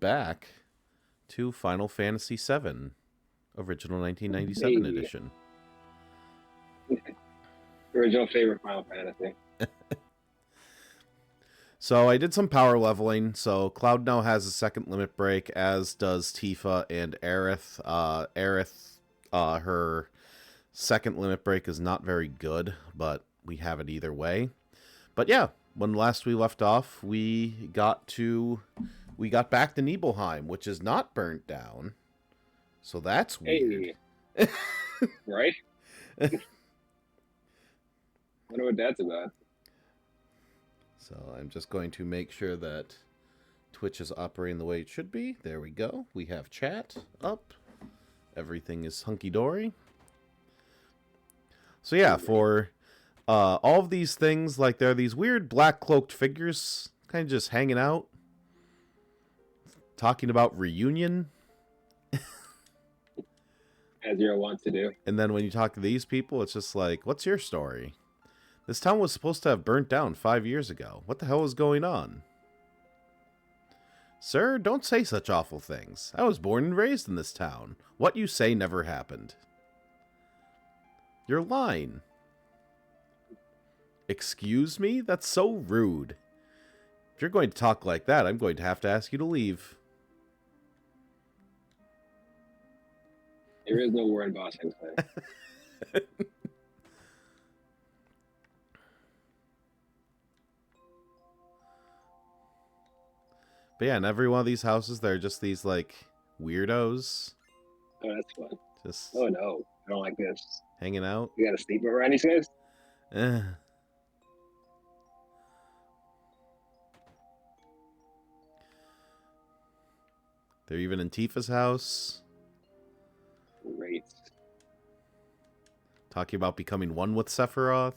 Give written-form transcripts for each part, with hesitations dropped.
back to Final Fantasy VII, original 1997 Maybe. edition. Original favorite Final Fantasy. So I did some power leveling. So Cloud now has a second limit break, as does Tifa and Aerith. Aerith, her second limit break is not very good, but we have it either way. But yeah, when last we left off, we got back to Nibelheim, which is not burnt down. So that's weird. Hey. Right? Wonder what that's about. So I'm just going to make sure that Twitch is operating the way it should be. There we go. We have chat up. Everything is hunky-dory. So yeah, for all of these things, like there are these weird black-cloaked figures kind of just hanging out, talking about reunion. As you're wont to do. And then when you talk to these people, it's just like, what's your story? This town was supposed to have burnt down 5 years ago. What the hell is going on? Sir, don't say such awful things. I was born and raised in this town. What you say never happened. You're lying. Excuse me? That's so rude. If you're going to talk like that, I'm going to have to ask you to leave. There is no war in Boston. But yeah, in every one of these houses, there are just these, like, weirdos. Oh, that's fun. Just Oh, no. I don't like this. hanging out. You got a sleepover around these guys? Eh. They're even in Tifa's house. Great. Talking about becoming one with Sephiroth.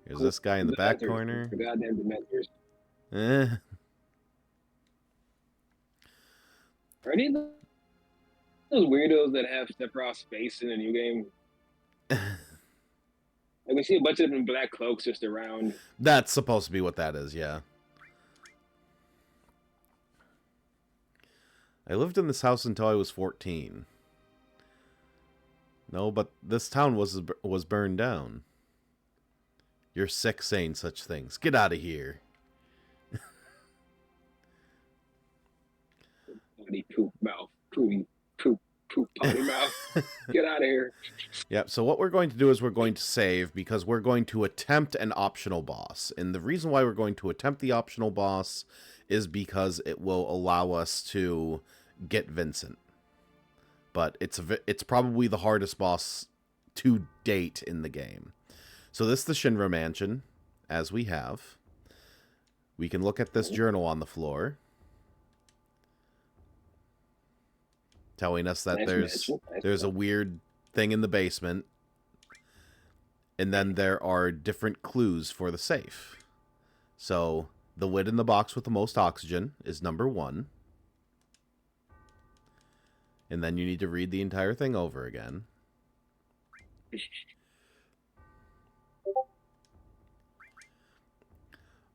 Here's this guy in the back Dementors. corner. The goddamn Dementors. Eh. Are any of those weirdos that have Sephiroth's face in the new game? Like, we see a bunch of them in black cloaks just around. That's supposed to be what that is, yeah. I lived in this house until I was 14. No, but this town was burned down. You're sick saying such things. Get out of here. Potty poop mouth. Poop potty mouth. Get out of here. Yep, so what we're going to do is we're going to save because we're going to attempt an optional boss. And the reason why we're going to attempt the optional boss is because it will allow us to get Vincent. But it's probably the hardest boss to date in the game. So this is the Shinra Mansion, as we have. We can look at this journal on the floor, telling us that there's a weird thing in the basement. And then there are different clues for the safe. So the lid in the box with the most oxygen is number 1. And then you need to read the entire thing over again.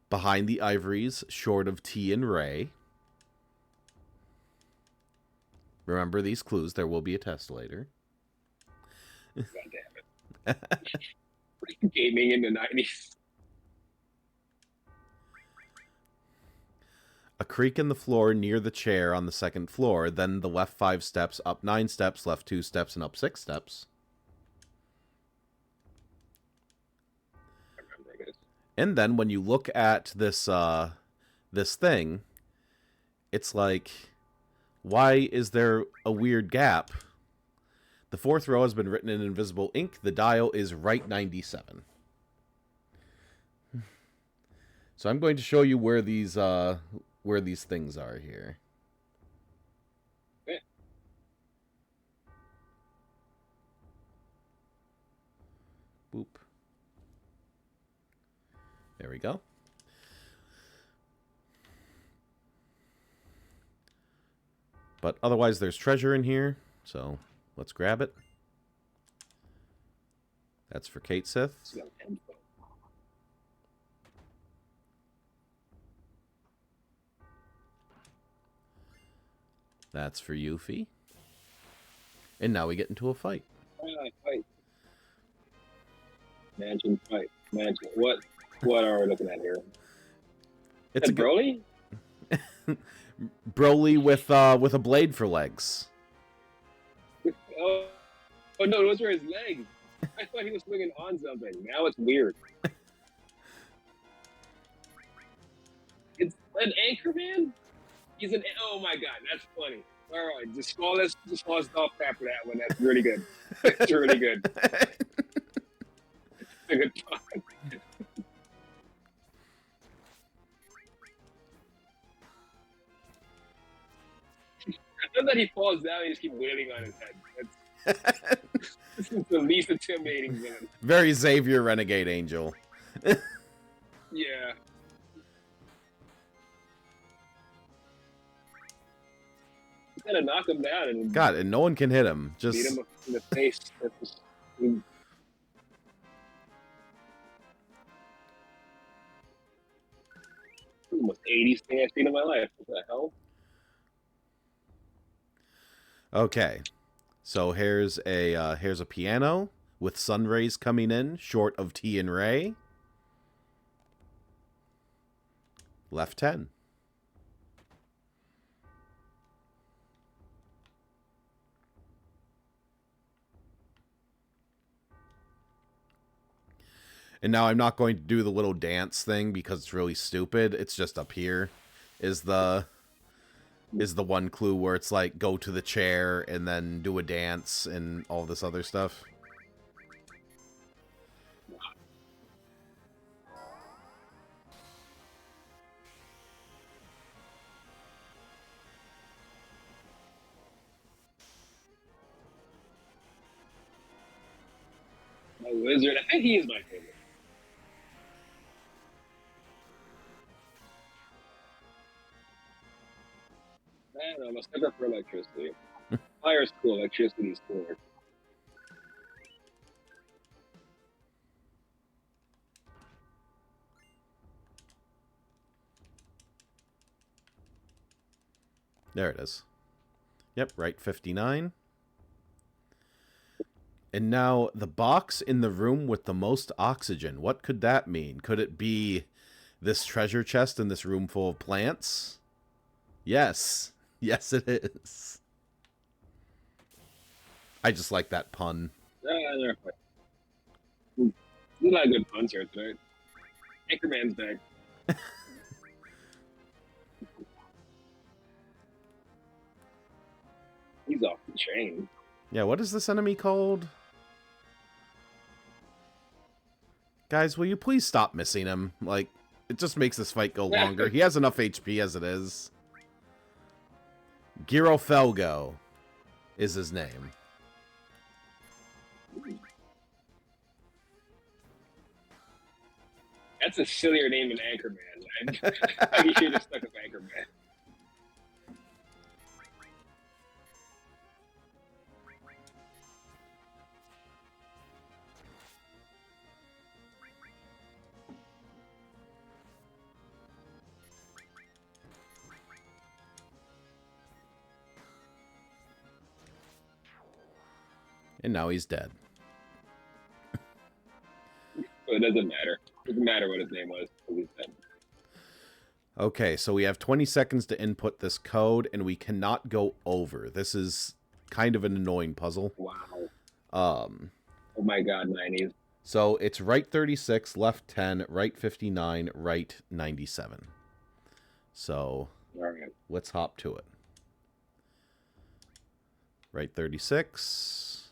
Behind the ivories, short of T and Ray. Remember these clues, there will be a test later. God damn it. Gaming in the 90s. A creak in the floor near the chair on the second floor, then the left 5 steps, up 9 steps, left 2 steps, and up 6 steps. I remember this. And then when you look at this this thing, it's like, why is there a weird gap? The 4th row has been written in invisible ink. The dial is right 97. So I'm going to show you where these things are here. Okay. Boop. There we go. But otherwise, there's treasure in here, so let's grab it. That's for Kate Sith. That's for Yuffie. And now we get into a fight. Fight. Mansion fight. Mansion. What are we looking at here? It's a Broly? Broly with a blade for legs. Oh, oh no, those were his legs. I thought he was swinging on something. Now it's weird. It's an Anchorman? He's an. Oh my god, that's funny. All right, just call us off after that one. That's really good. That's really good. A good time. I love that he falls down and just keep wailing on his head. This is the least intimidating villain. Very Xavier Renegade Angel. Yeah. He's gonna knock him down and God, and no one can hit him. Just beat him in the face. Almost 80th thing I've seen in my life. What the hell? okay. So here's a piano with sun rays coming in, short of T and Ray. Left 10. And now I'm not going to do the little dance thing because it's really stupid. It's just up here is the one clue where it's like go to the chair and then do a dance and all this other stuff. My wizard. I think he is my favorite. I don't know. I'm a sucker for electricity. Fire's cool. Electricity's cooler. There it is. Yep, right 59. And now the box in the room with the most oxygen. What could that mean? Could it be this treasure chest in this room full of plants? Yes. Yes, it is. I just like that pun. They're fine. There's not a good puns here tonight. Anchorman's back. He's off the chain. Yeah, what is this enemy called? Guys, will you please stop missing him? Like, it just makes this fight go longer. He has enough HP as it is. Girofelgo is his name. That's a sillier name than Anchorman. I think he should have stuck with Anchorman. And now he's dead. So it doesn't matter. It doesn't matter what his name was. He's dead. Okay, so we have 20 seconds to input this code, and we cannot go over. This is kind of an annoying puzzle. Wow. Oh my god, 90s. So it's right 36, left 10, right 59, right 97. So all right, let's hop to it. Right 36,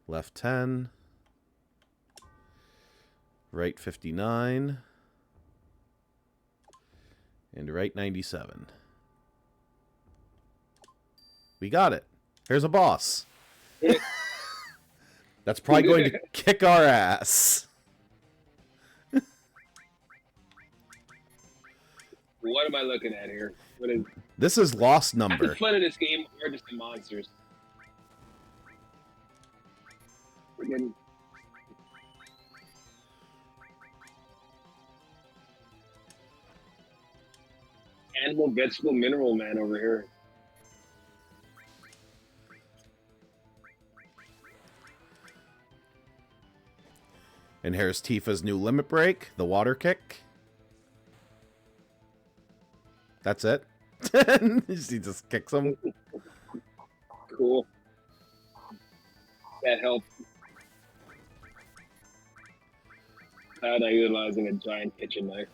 left 10, right 59, and right 97. We got it. Here's a boss. That's probably going to kick our ass. What am I looking at here? What is This is Lost half Number. the fun of this game are just the monsters. Again, Animal, vegetable, mineral man over here. And here's Tifa's new limit break, the water kick. That's it. She just kicks him. Cool. That helped. How not utilizing a giant kitchen knife.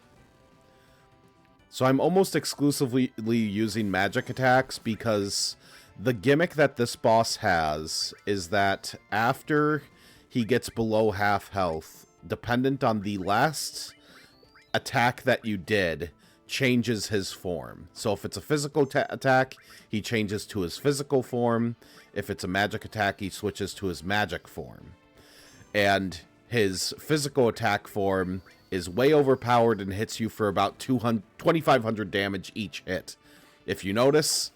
So I'm almost exclusively using magic attacks because the gimmick that this boss has is that after he gets below half health, dependent on the last attack that you did, changes his form. So if it's a physical attack, he changes to his physical form. If it's a magic attack, he switches to his magic form. And his physical attack form is way overpowered and hits you for about 2,500 damage each hit. If you notice,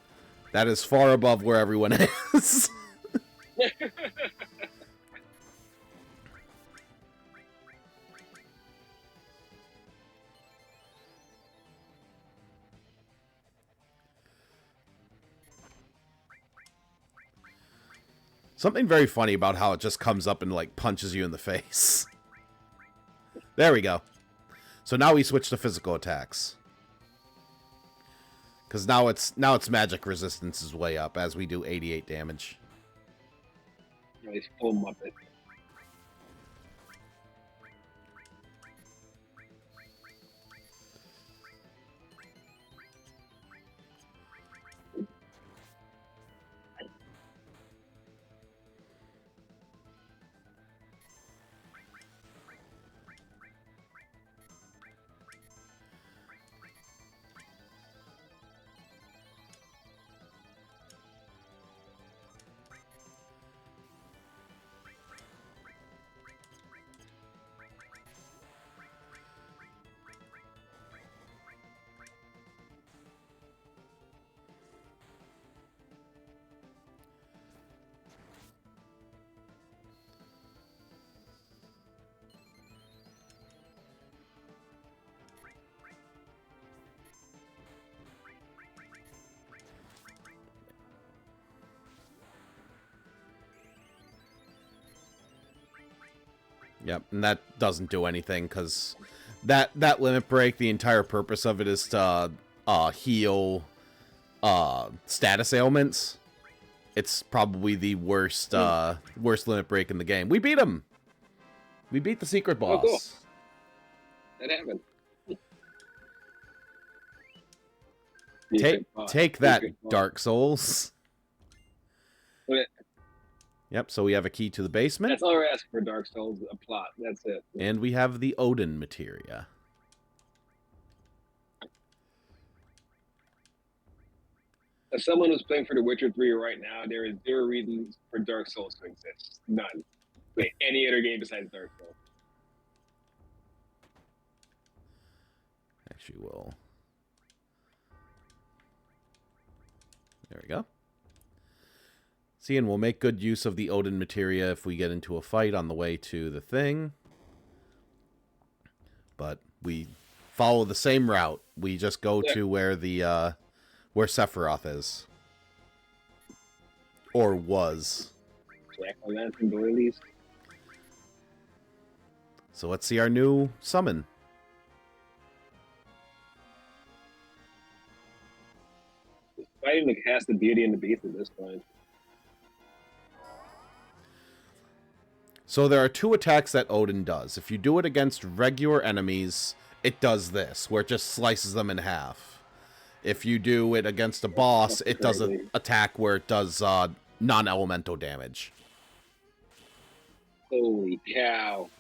that is far above where everyone is. Something very funny about how it just comes up and, like, punches you in the face. There we go. So now we switch to physical attacks. Because now its magic resistance is way up as we do 88 damage. Nice full Muppet. Yep, and that doesn't do anything because that limit break, the entire purpose of it is to heal status ailments. It's probably the worst worst limit break in the game. We beat him. We beat the secret boss. Oh, cool. That happened. Take that, Dark Souls. What? Yep, so we have a key to the basement. That's all we're asking for, Dark Souls, a plot. That's it. And we have the Odin materia. As someone who's playing for The Witcher 3 right now, there is zero reasons for Dark Souls to exist. None. Wait, any other game besides Dark Souls. Actually, will. There we go. See, and we'll make good use of the Odin materia if we get into a fight on the way to the thing. But we follow the same route. We just go to where the where Sephiroth is. Or was. Jack-o'-lantern doilies. So let's see our new summon. Fighting to cast the Beauty and the Beast at this point. So there are two attacks that Odin does. If you do it against regular enemies, it does this, where it just slices them in half. If you do it against a boss, it does an attack where it does non-elemental damage. Holy cow.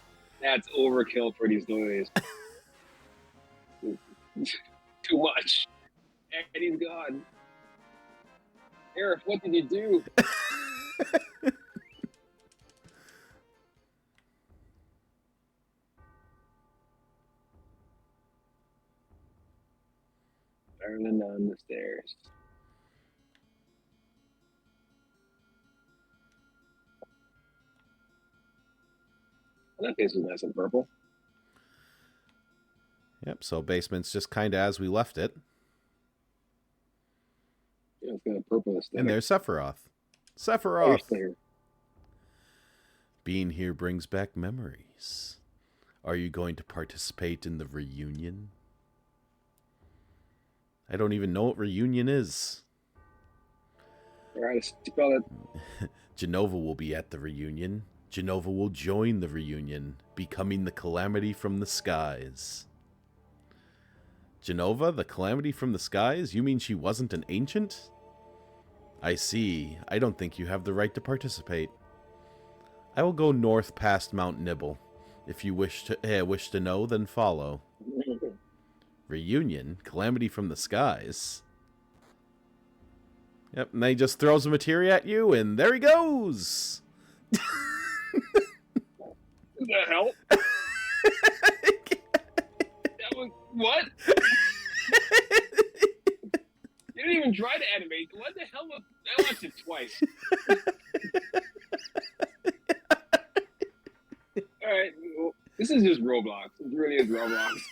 That's overkill for these doilies. Too much. And he's gone. Aerith, what did you do? Darling down the stairs. That face was nice and purple. Yep, so basement's just kind of as we left it. Yeah, it's got a purple And aesthetic. there's Sephiroth. Oh, you're Sephiroth. still here. Being here brings back memories. Are you going to participate in the reunion? I don't even know what reunion is. All right, spell it. Genova will be at the reunion. Genova will join the reunion, becoming the calamity from the skies. Genova, the calamity from the skies? You mean she wasn't an ancient? I see. I don't think you have the right to participate. I will go north past Mount Nibble. If you wish to know, then follow. Reunion? Calamity from the skies? Yep, and then he just throws a materia at you, and there he goes! What the hell? That was what? You didn't even try to animate. What the hell was? I watched it twice. All right, well, this is just Roblox. It really is Roblox.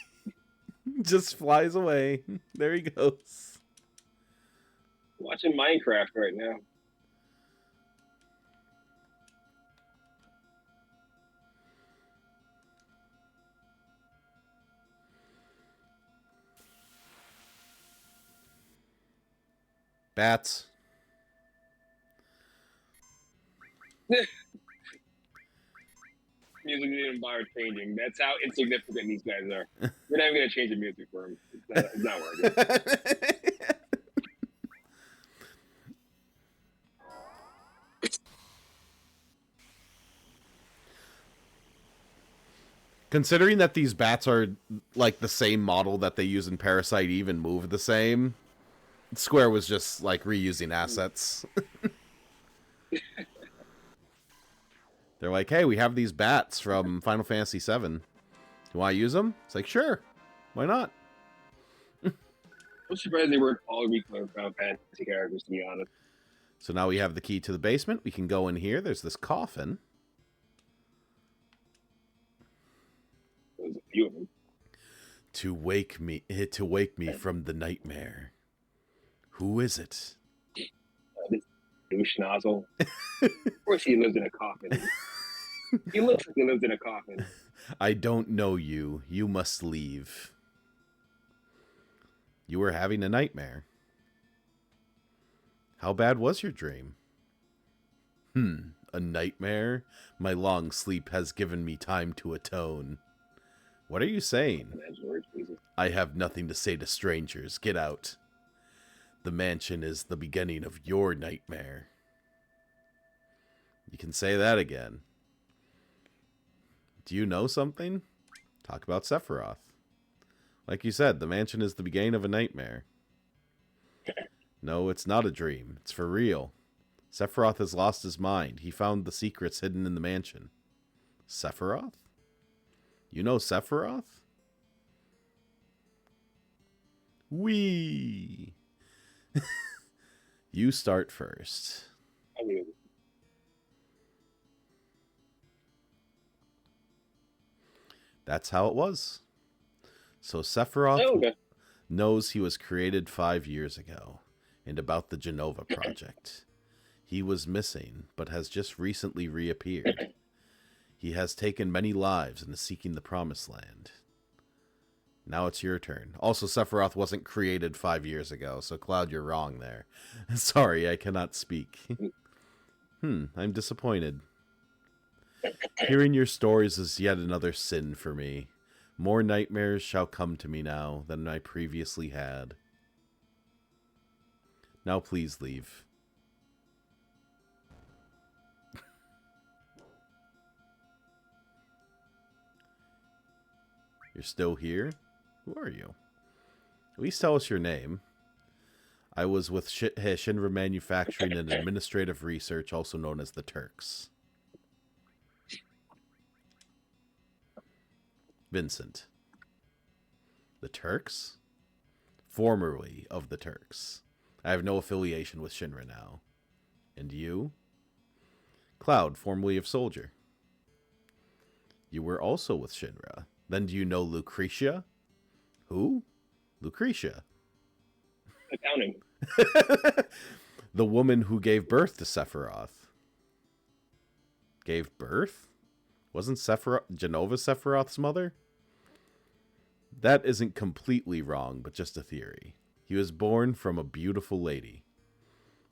Just flies away. There he goes. Watching Minecraft right now. Bats. Music didn't bother changing. That's how insignificant these guys are. We're not even gonna change the music for him. It's not working. Considering that these bats are like the same model that they use in Parasite Eve and move the same, Square was just like reusing assets. They're like, hey, we have these bats from Final Fantasy VII. You want to use them? It's like, sure. Why not? I'm surprised they weren't all reclaimed Final Fantasy characters, to be honest. So now we have the key to the basement. We can go in here. There's this coffin. There's a few of them. To wake me from the nightmare. Who is it? This douche nozzle. Of course he lives in a coffin. He looks like he lives in a coffin. I don't know you. You must leave. You were having a nightmare. How bad was your dream? A nightmare? My long sleep has given me time to atone. What are you saying? I have nothing to say to strangers. Get out. The mansion is the beginning of your nightmare. You can say that again. Do you know something? Talk about Sephiroth. Like you said, the mansion is the beginning of a nightmare. No, it's not a dream. It's for real. Sephiroth has lost his mind. He found the secrets hidden in the mansion. Sephiroth? You know Sephiroth? Wee. You start first. I mean, That's how it was. So Sephiroth knows he was created 5 years ago, and about the Genova project. He was missing, but has just recently reappeared. He has taken many lives and is seeking the Promised Land. Now it's your turn. Also, Sephiroth wasn't created 5 years ago, so Cloud, you're wrong there. Sorry, I cannot speak. I'm disappointed. Hearing your stories is yet another sin for me. More nightmares shall come to me now than I previously had. Now please leave. You're still here? Who are you? At least tell us your name. I was with Shinra Manufacturing and Administrative Research, also known as the Turks. Vincent. The Turks? Formerly of the Turks. I have no affiliation with Shinra now. And you? Cloud, formerly of Soldier. You were also with Shinra. Then do you know Lucretia? Who? Lucretia. accounting. The woman who gave birth to Sephiroth. Gave birth? Wasn't Jenova Sephiroth's mother? That isn't completely wrong, but just a theory. He was born from a beautiful lady.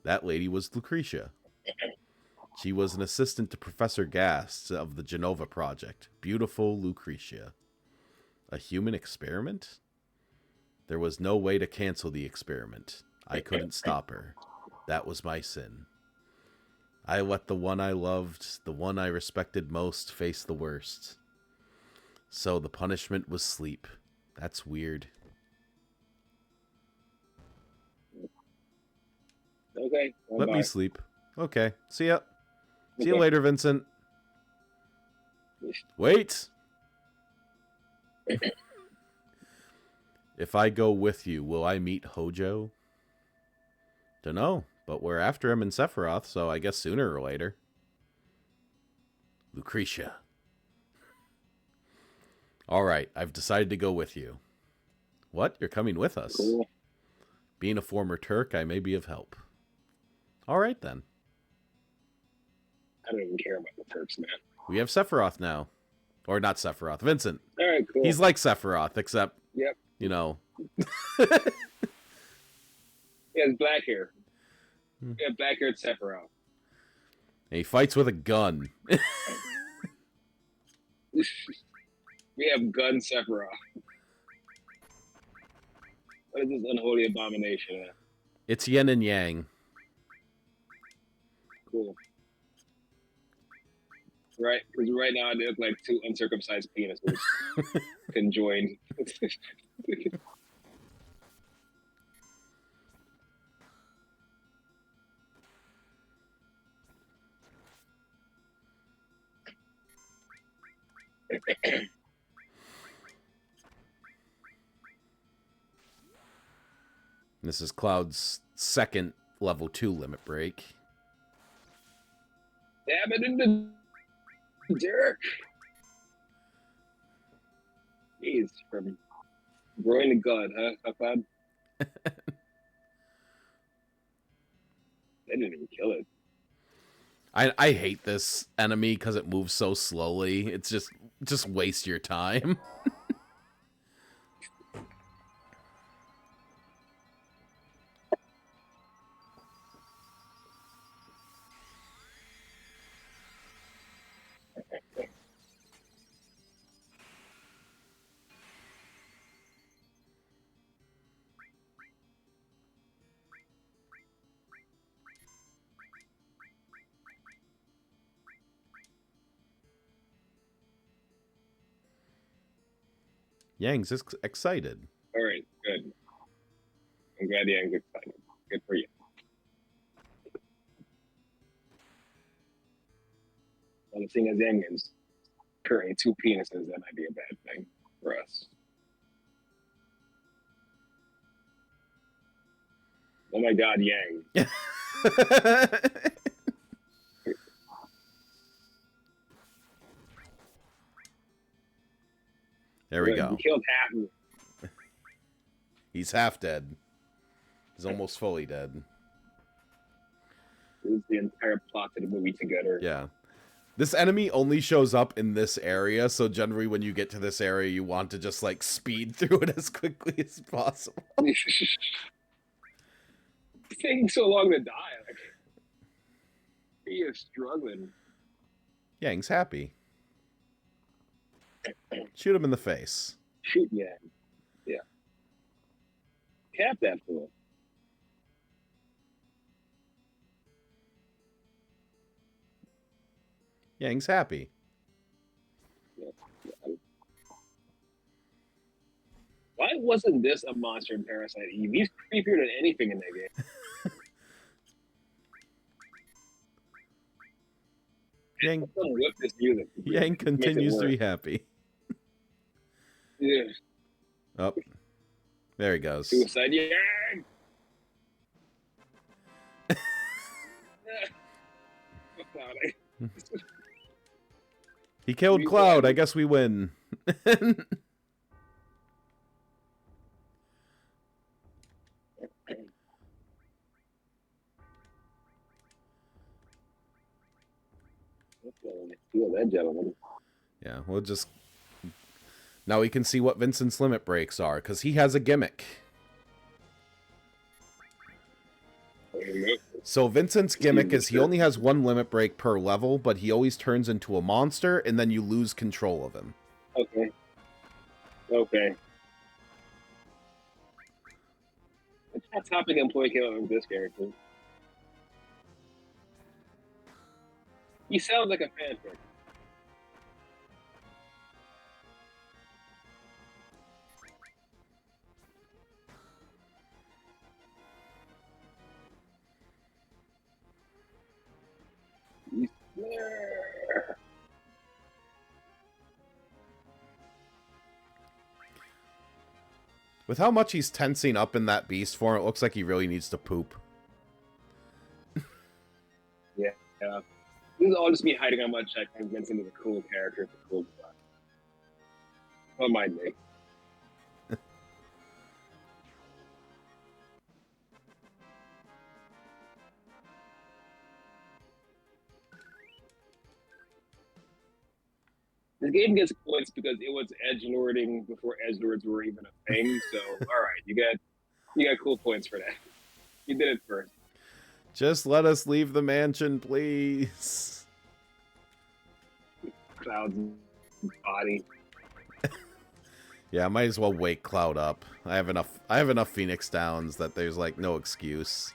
That lady was Lucretia. She was an assistant to Professor Gast of the Jenova Project. Beautiful Lucretia. A human experiment? There was no way to cancel the experiment. I couldn't stop her. That was my sin. I let the one I loved, the one I respected most, face the worst. So the punishment was sleep. That's weird. Okay. Let me sleep. Okay. See ya. See you later, Vincent. Wait! If I go with you, will I meet Hojo? Dunno, but we're after him in Sephiroth, so I guess sooner or later. Lucretia. Alright, I've decided to go with you. What? You're coming with us? Cool. Being a former Turk, I may be of help. Alright then. I don't even care about the Turks, man. We have Sephiroth now. Or not Sephiroth, Vincent. Alright, cool. He's like Sephiroth, except, Yep. you know. He has black hair. Yeah, black hair Sephiroth. And he fights with a gun. We have gun Sephiroth. What is this unholy abomination? It's yin and yang. Cool. Right, because right now they look like two uncircumcised penises conjoined. This is Cloud's second level 2 limit break. Stab it in the dirt. Jeez, from growing to God, huh, Cloud? They didn't even kill it. I hate this enemy because it moves so slowly. It's just waste your time. Yang's excited. All right, good. I'm glad Yang's excited. Good for you. Well, seeing as Yang is currently two penises, that might be a bad thing for us. Oh my God, Yang. There we go. He killed half of me. He's half dead. He's almost fully dead. This is the entire plot to the movie together. Yeah. This enemy only shows up in this area, so generally when you get to this area, you want to just, like, speed through it as quickly as possible. It's taking so long to die. Like, he is struggling. Yang's happy. Shoot him in the face. Shoot Yang. Yeah. Cap that fool. Yang's happy. Why wasn't this a monster in Parasite Eve? He's creepier than anything in that game. Whip this music. Yang continues to be happy. Yeah. Oh, there he goes. Suicide Yang! He killed Cloud. I guess we win. Feel that gentleman. Yeah, we'll just... Now we can see what Vincent's limit breaks are, because he has a gimmick. So Vincent's gimmick is he only has one limit break per level, but he always turns into a monster, and then you lose control of him. Okay. Okay. It's not topic employee came up with this character. He sounds like a fanfic. He's there. With how much he's tensing up in that beast form, it looks like he really needs to poop. Yeah. This is all just me hiding how much I think Vincent is a cool character. It's a cool guy. Don't mind me. This game gets points because it was edgelording before edgelords were even a thing. So, all right, you got cool points for that. You did it first. Just let us leave the mansion, please. Cloud's body. Yeah, I might as well wake Cloud up. I have enough Phoenix Downs that there's like no excuse.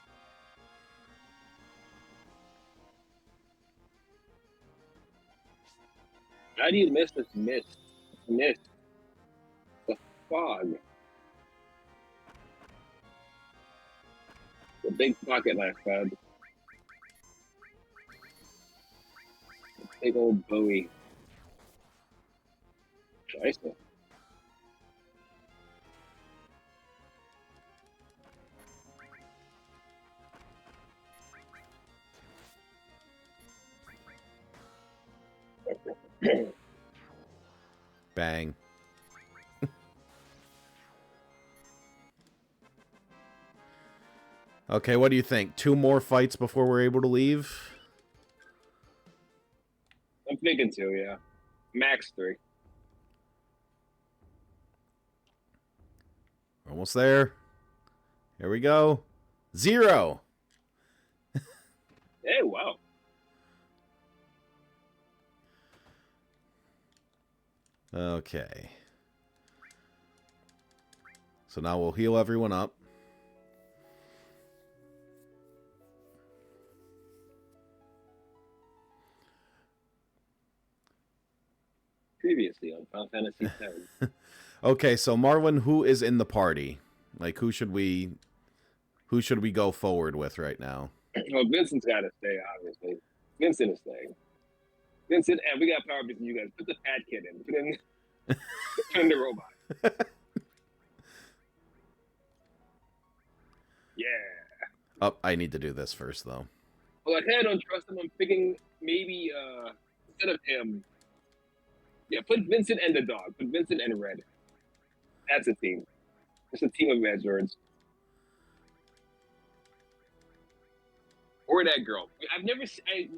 How do you miss this mist? Mist. The fog. The big pocket knife, bud. Big old Bowie. Scheiße. Bang. Okay, what do you think? 2 more fights before we're able to leave? I'm thinking 2, yeah. Max 3. Almost there. Here we go. 0. Hey, wow. Okay. So now we'll heal everyone up. Previously on Final Fantasy X. Okay, so Marwin, who is in the party? Like, who should we go forward with right now? Well, Vincent's got to stay, obviously. Vincent is staying. Vincent, and we got power between you guys. Put the fat kid in. Put in the robot. Yeah. Oh, I need to do this first, though. Well, I kind of don't trust him. I'm thinking maybe instead of him, yeah, put Vincent and the dog. Put Vincent and Red. That's a team. It's a team of Edgelords. Or that girl. I've never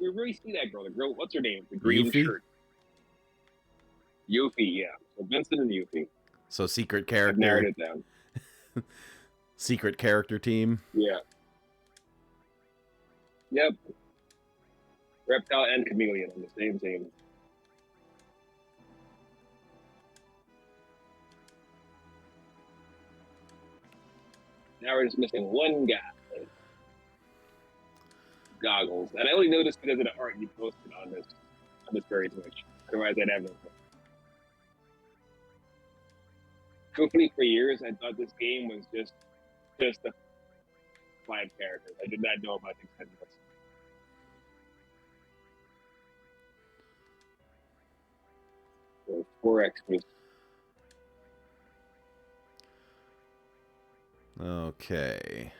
we really see that girl. The girl, what's her name? The green Yuffie? shirt. Yuffie, yeah. So Vincent and Yuffie. So secret I've character. narrowed it down. Secret character team. Yeah. Yep. Reptile and Chameleon on the same team. Now we're just missing one guy. Goggles. And I only noticed because of the art you posted on this very Twitch. Otherwise I'd have no clue. Truthfully, for years I thought this game was just the 5 characters. I did not know about the extended list. So 4 extras. Okay.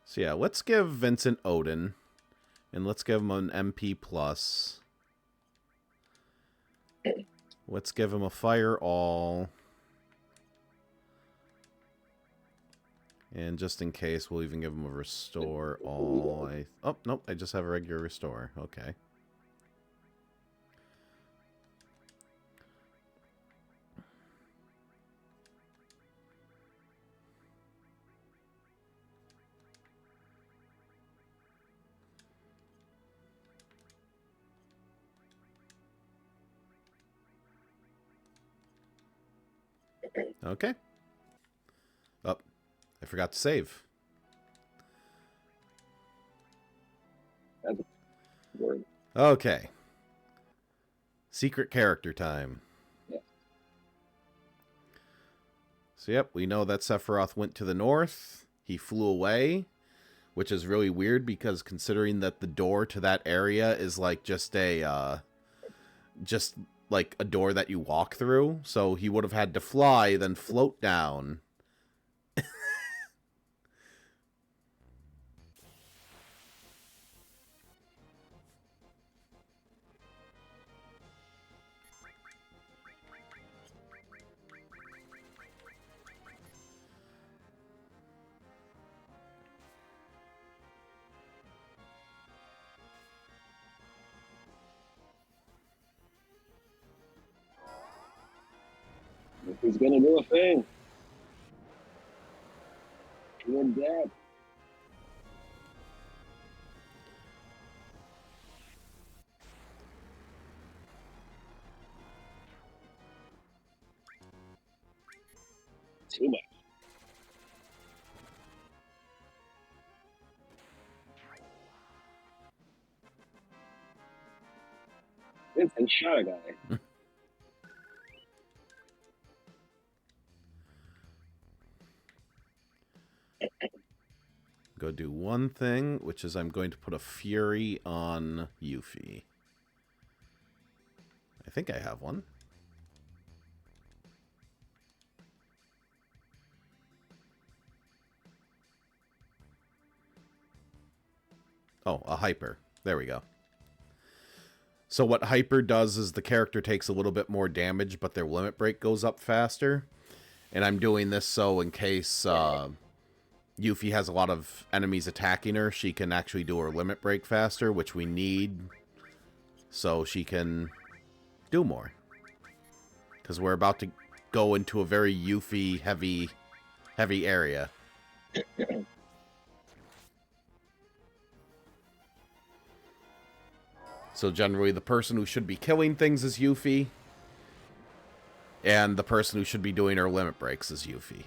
So yeah, let's give Vincent Odin, and let's give him an MP+. Let's give him a Fire All. And just in case, we'll even give him a restore all. Oh, nope, I just have a regular restore. Okay. Okay. Oh, I forgot to save. That's a word. Okay. Secret character time. Yeah. So, yep, we know that Sephiroth went to the north. He flew away, which is really weird because considering that the door to that area is like just a door that you walk through. So he would have had to fly, then float down. If he's gonna do a thing, you're dead. Too much. Vincent shot a guy. Go do one thing, which is I'm going to put a Fury on Yuffie. I think I have one. Oh, a Hyper. There we go. So what Hyper does is the character takes a little bit more damage, but their limit break goes up faster. And I'm doing this so in case Yuffie has a lot of enemies attacking her, she can actually do her limit break faster, which we need so she can do more. Because we're about to go into a very Yuffie heavy area. So generally the person who should be killing things is Yuffie, and the person who should be doing her limit breaks is Yuffie.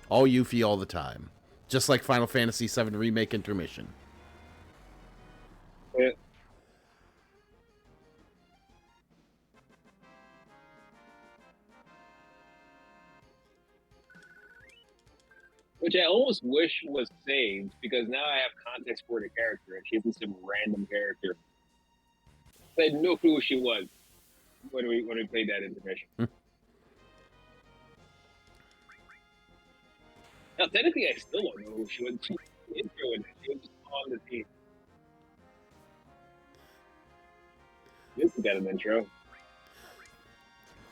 All Yuffie all the time. Just like Final Fantasy VII Remake Intermission. Yeah. Which I almost wish was saved because now I have context for the character and she isn't some random character. I had no clue who she was when we played that intermission. Now technically I still don't know who she was. She was intro and she was just on the team. This got an intro.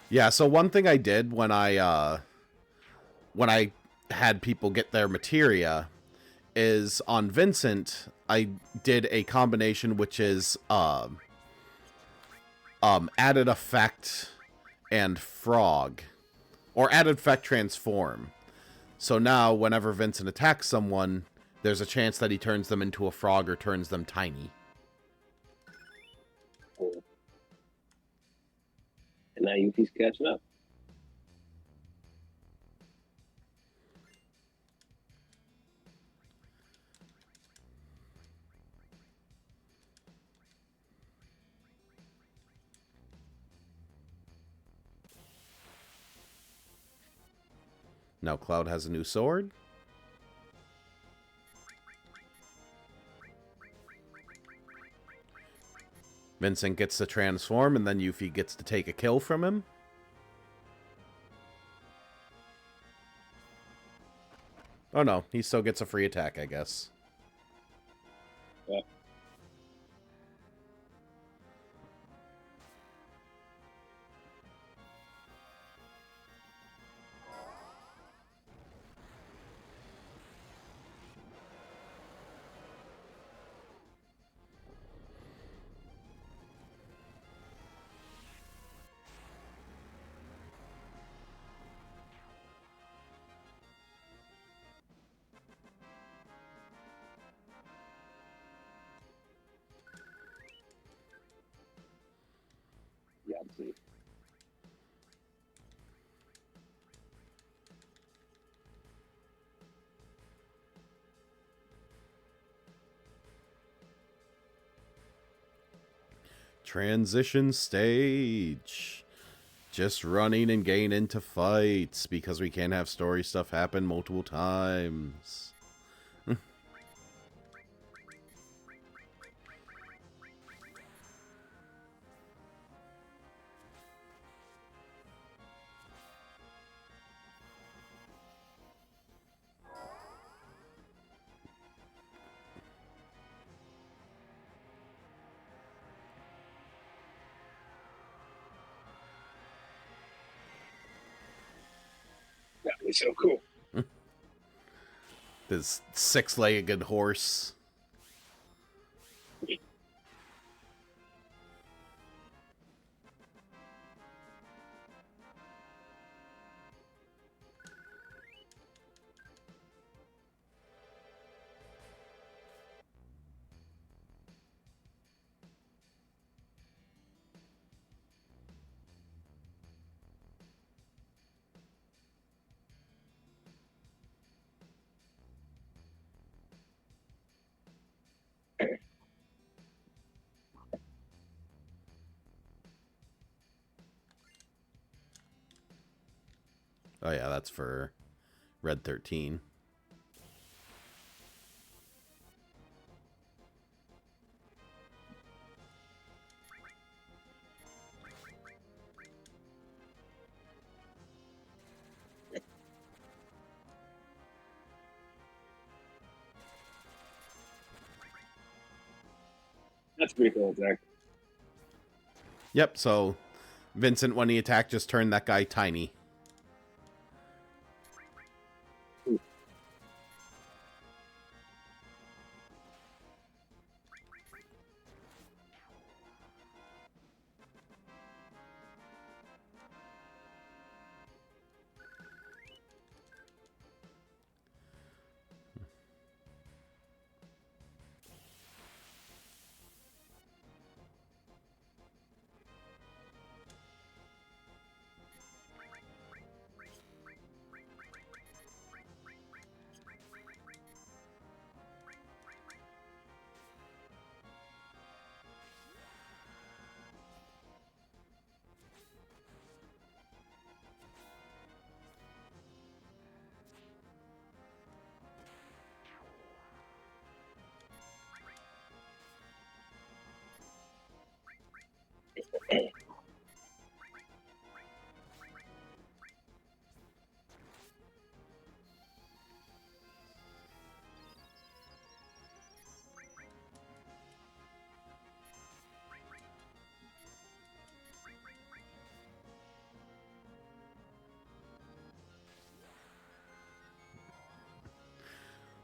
Yeah, so one thing I did when I had people get their materia is on Vincent, I did a combination which is added effect and frog. Or added effect transform. So now whenever Vincent attacks someone, there's a chance that he turns them into a frog or turns them tiny. Cool. And now Yuffie's catching up. Now Cloud has a new sword. Vincent gets to transform, and then Yuffie gets to take a kill from him. Oh no, he still gets a free attack, I guess. Yeah. Transition stage. Just running and getting into fights because we can't have story stuff happen multiple times. That was so cool. This six-legged horse. Oh yeah, that's for Red 13. That's pretty cool, Zach. Yep, so Vincent, when he attacked, just turned that guy tiny.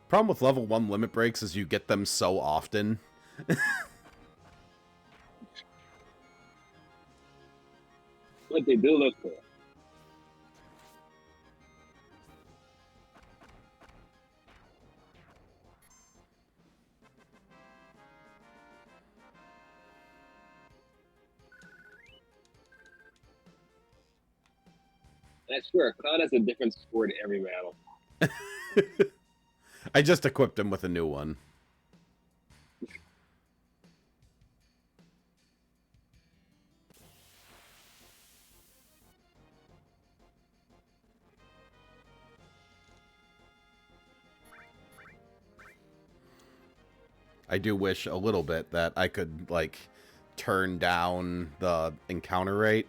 Problem with level 1 limit breaks is you get them so often. But they do look cool. And I swear, Cloud has a different sword every battle. I just equipped him with a new one. I do wish a little bit that I could, like, turn down the encounter rate.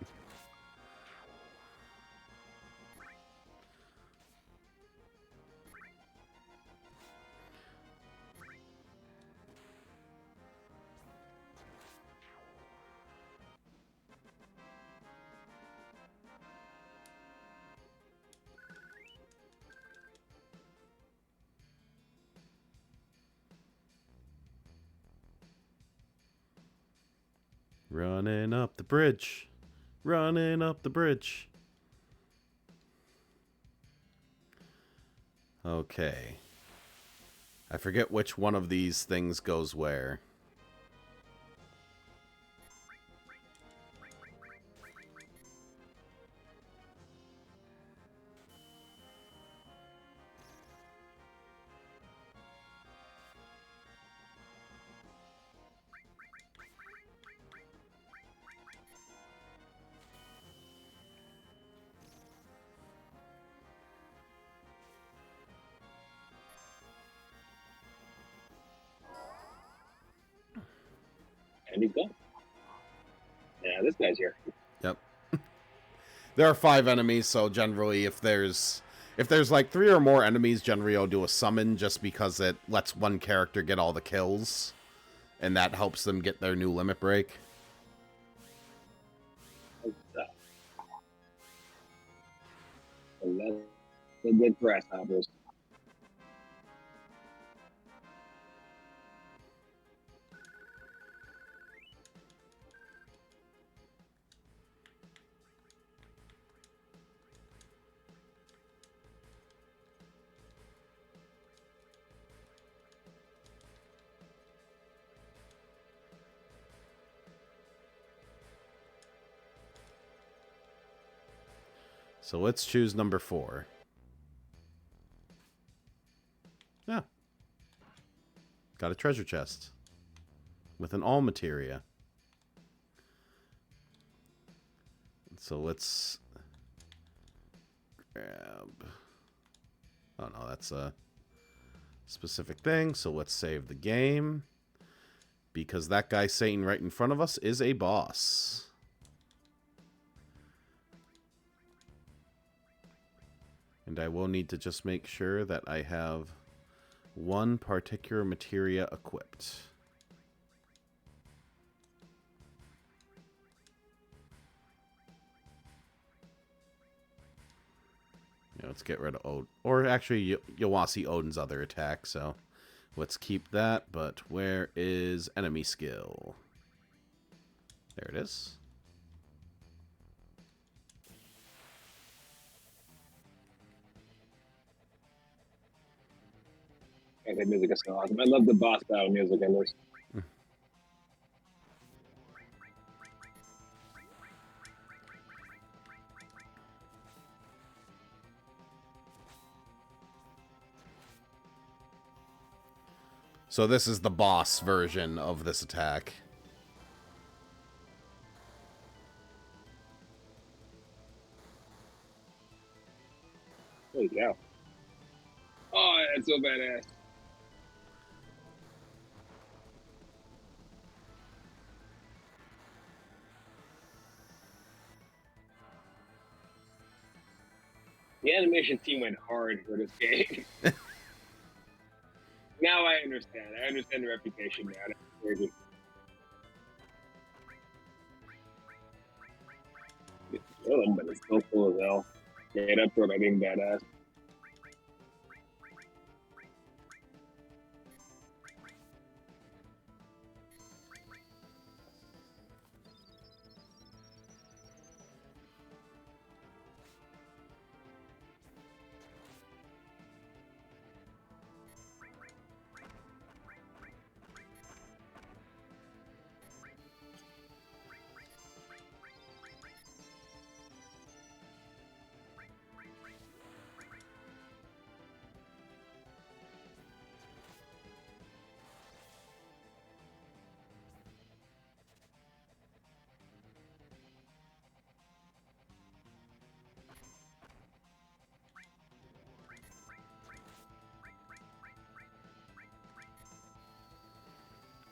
Running up the bridge. Running up the bridge. Okay. I forget which one of these things goes where. And he's gone. Yeah, this guy's here. Yep. There are 5 enemies, so generally if there's like 3 or more enemies, generally I'll do a summon just because it lets one character get all the kills. And that helps them get their new limit break. The good grasshoppers. So let's choose number 4. Yeah. Got a treasure chest. With an all materia. So let's grab... Oh no, that's a specific thing. So let's save the game. Because that guy Satan right in front of us is a boss. And I will need to just make sure that I have one particular materia equipped. Yeah, let's get rid of Odin. Or actually, you'll want to see Odin's other attack, so let's keep that. But where is enemy skill? There it is. Okay, music is so awesome. I love the boss battle music in this. So this is the boss version of this attack. Holy cow. Oh, that's so badass. The animation team went hard for this game. Now I understand. I understand the reputation now. That's crazy. Kill him, but it's still cool as hell. Made up for it by being badass.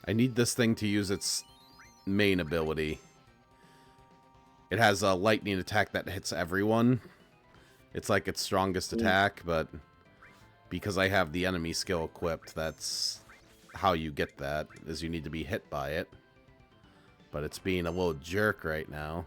I need this thing to use its main ability. It has a lightning attack that hits everyone. It's like its strongest attack, but because I have the enemy skill equipped, that's how you get that, is you need to be hit by it. But it's being a little jerk right now.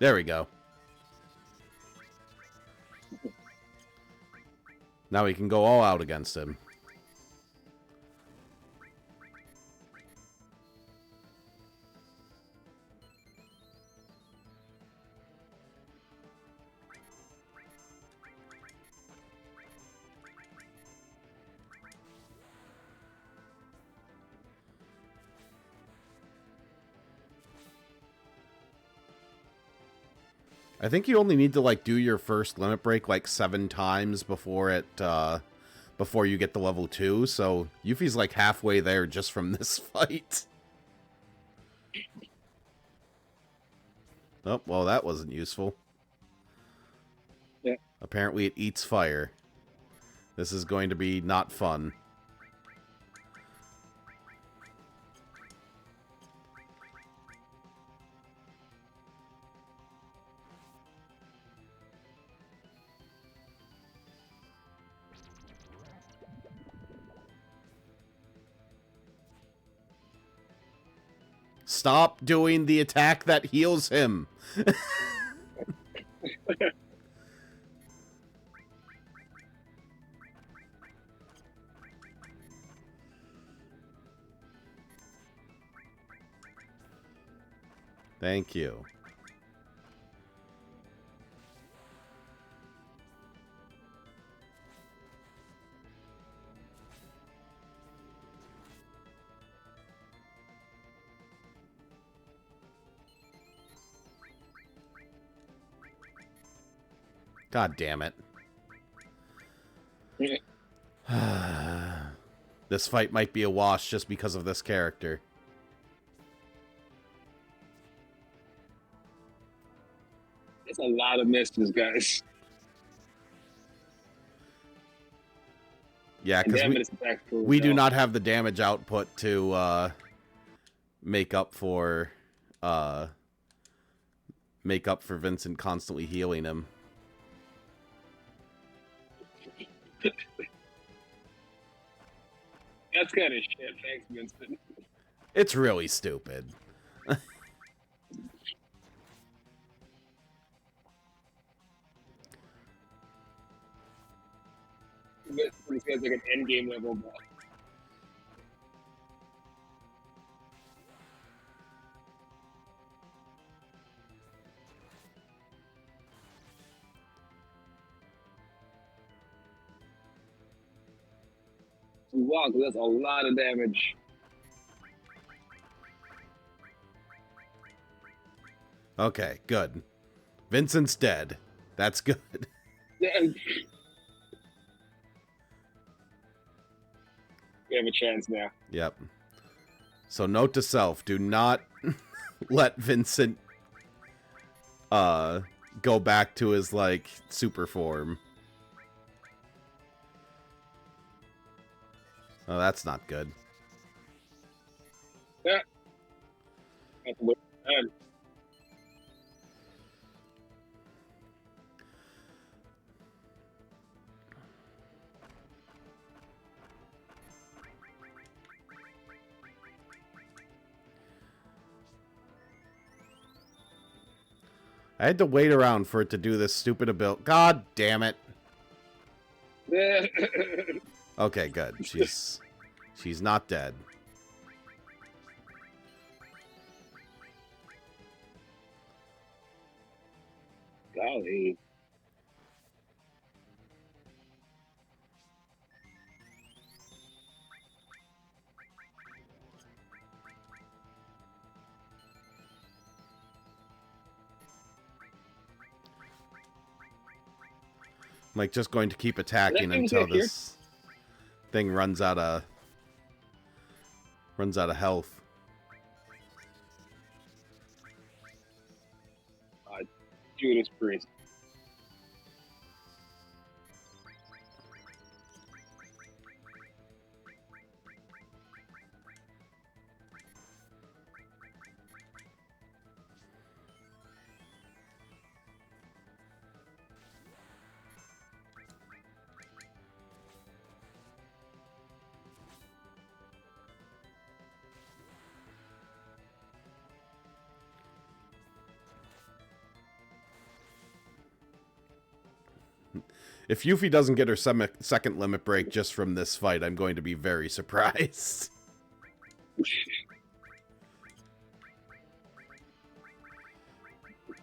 There we go. Now we can go all out against him. I think you only need to, like, do your first limit break, like, 7 times before it, before you get to level 2, so Yuffie's, like, halfway there just from this fight. Oh, well, that wasn't useful. Yeah. Apparently it eats fire. This is going to be not fun. Stop doing the attack that heals him. Thank you. God damn it. This fight might be a wash just because of this character. It's a lot of misses, guys. Yeah, because we do not have the damage output to make up for Vincent constantly healing him. That's kind of shit. Thanks, Vincent. It's really stupid. This guy's like an endgame level boss. Wow, that's a lot of damage. Okay, good. Vincent's dead. That's good. Yeah. We have a chance now. Yep. So note to self, do not let Vincent go back to his, like, super form. Oh, that's not good. Yeah. That's what I had to wait around for it to do this stupid ability. God damn it. Yeah. Okay, good. She's not dead. Golly. I'm, like, just going to keep attacking until this thing runs out of health. Judas Priest. If Yuffie doesn't get her second limit break just from this fight, I'm going to be very surprised.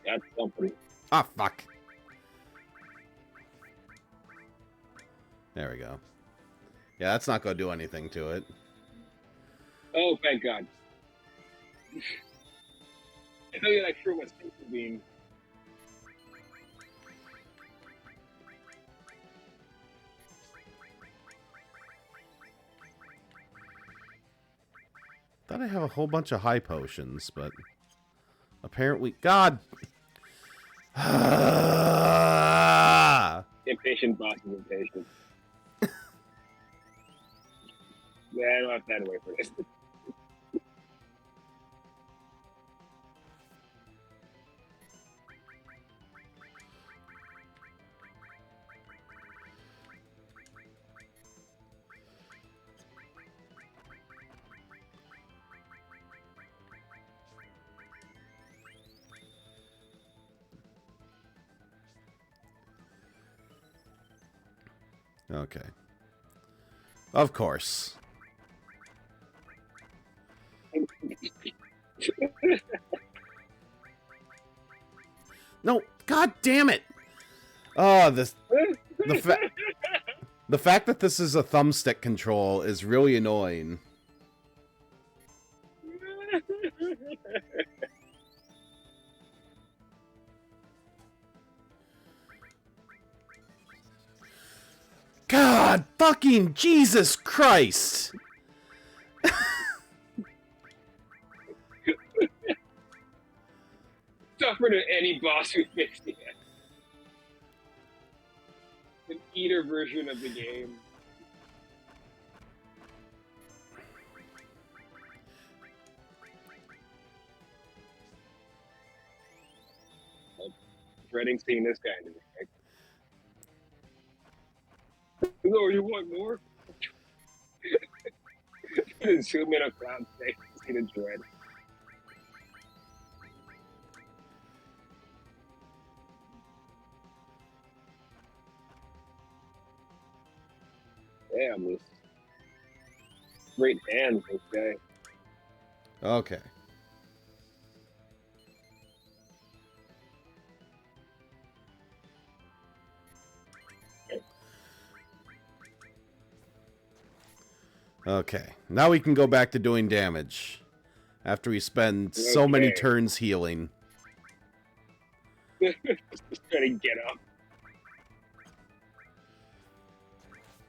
That's something. Ah, fuck. There we go. Yeah, that's not going to do anything to it. Oh, thank God. I know you're like sure what Super Beam. Thought I have a whole bunch of high potions, but apparently... God! Impatient boss is impatient. Yeah, I don't have time to wait for this. Okay. Of course. No, god damn it! Oh, the fact that this is a thumbstick control is really annoying. God fucking Jesus Christ! Tougher than any boss we've faced yet. An eater version of the game. I'm dreading seeing this guy in the next. Oh, you want more? Zoom in on Cloud's face to see the dread. Damn, this great hands, this guy. Okay. Okay. Now we can go back to doing damage. After we spend so many turns healing. Just trying to get up.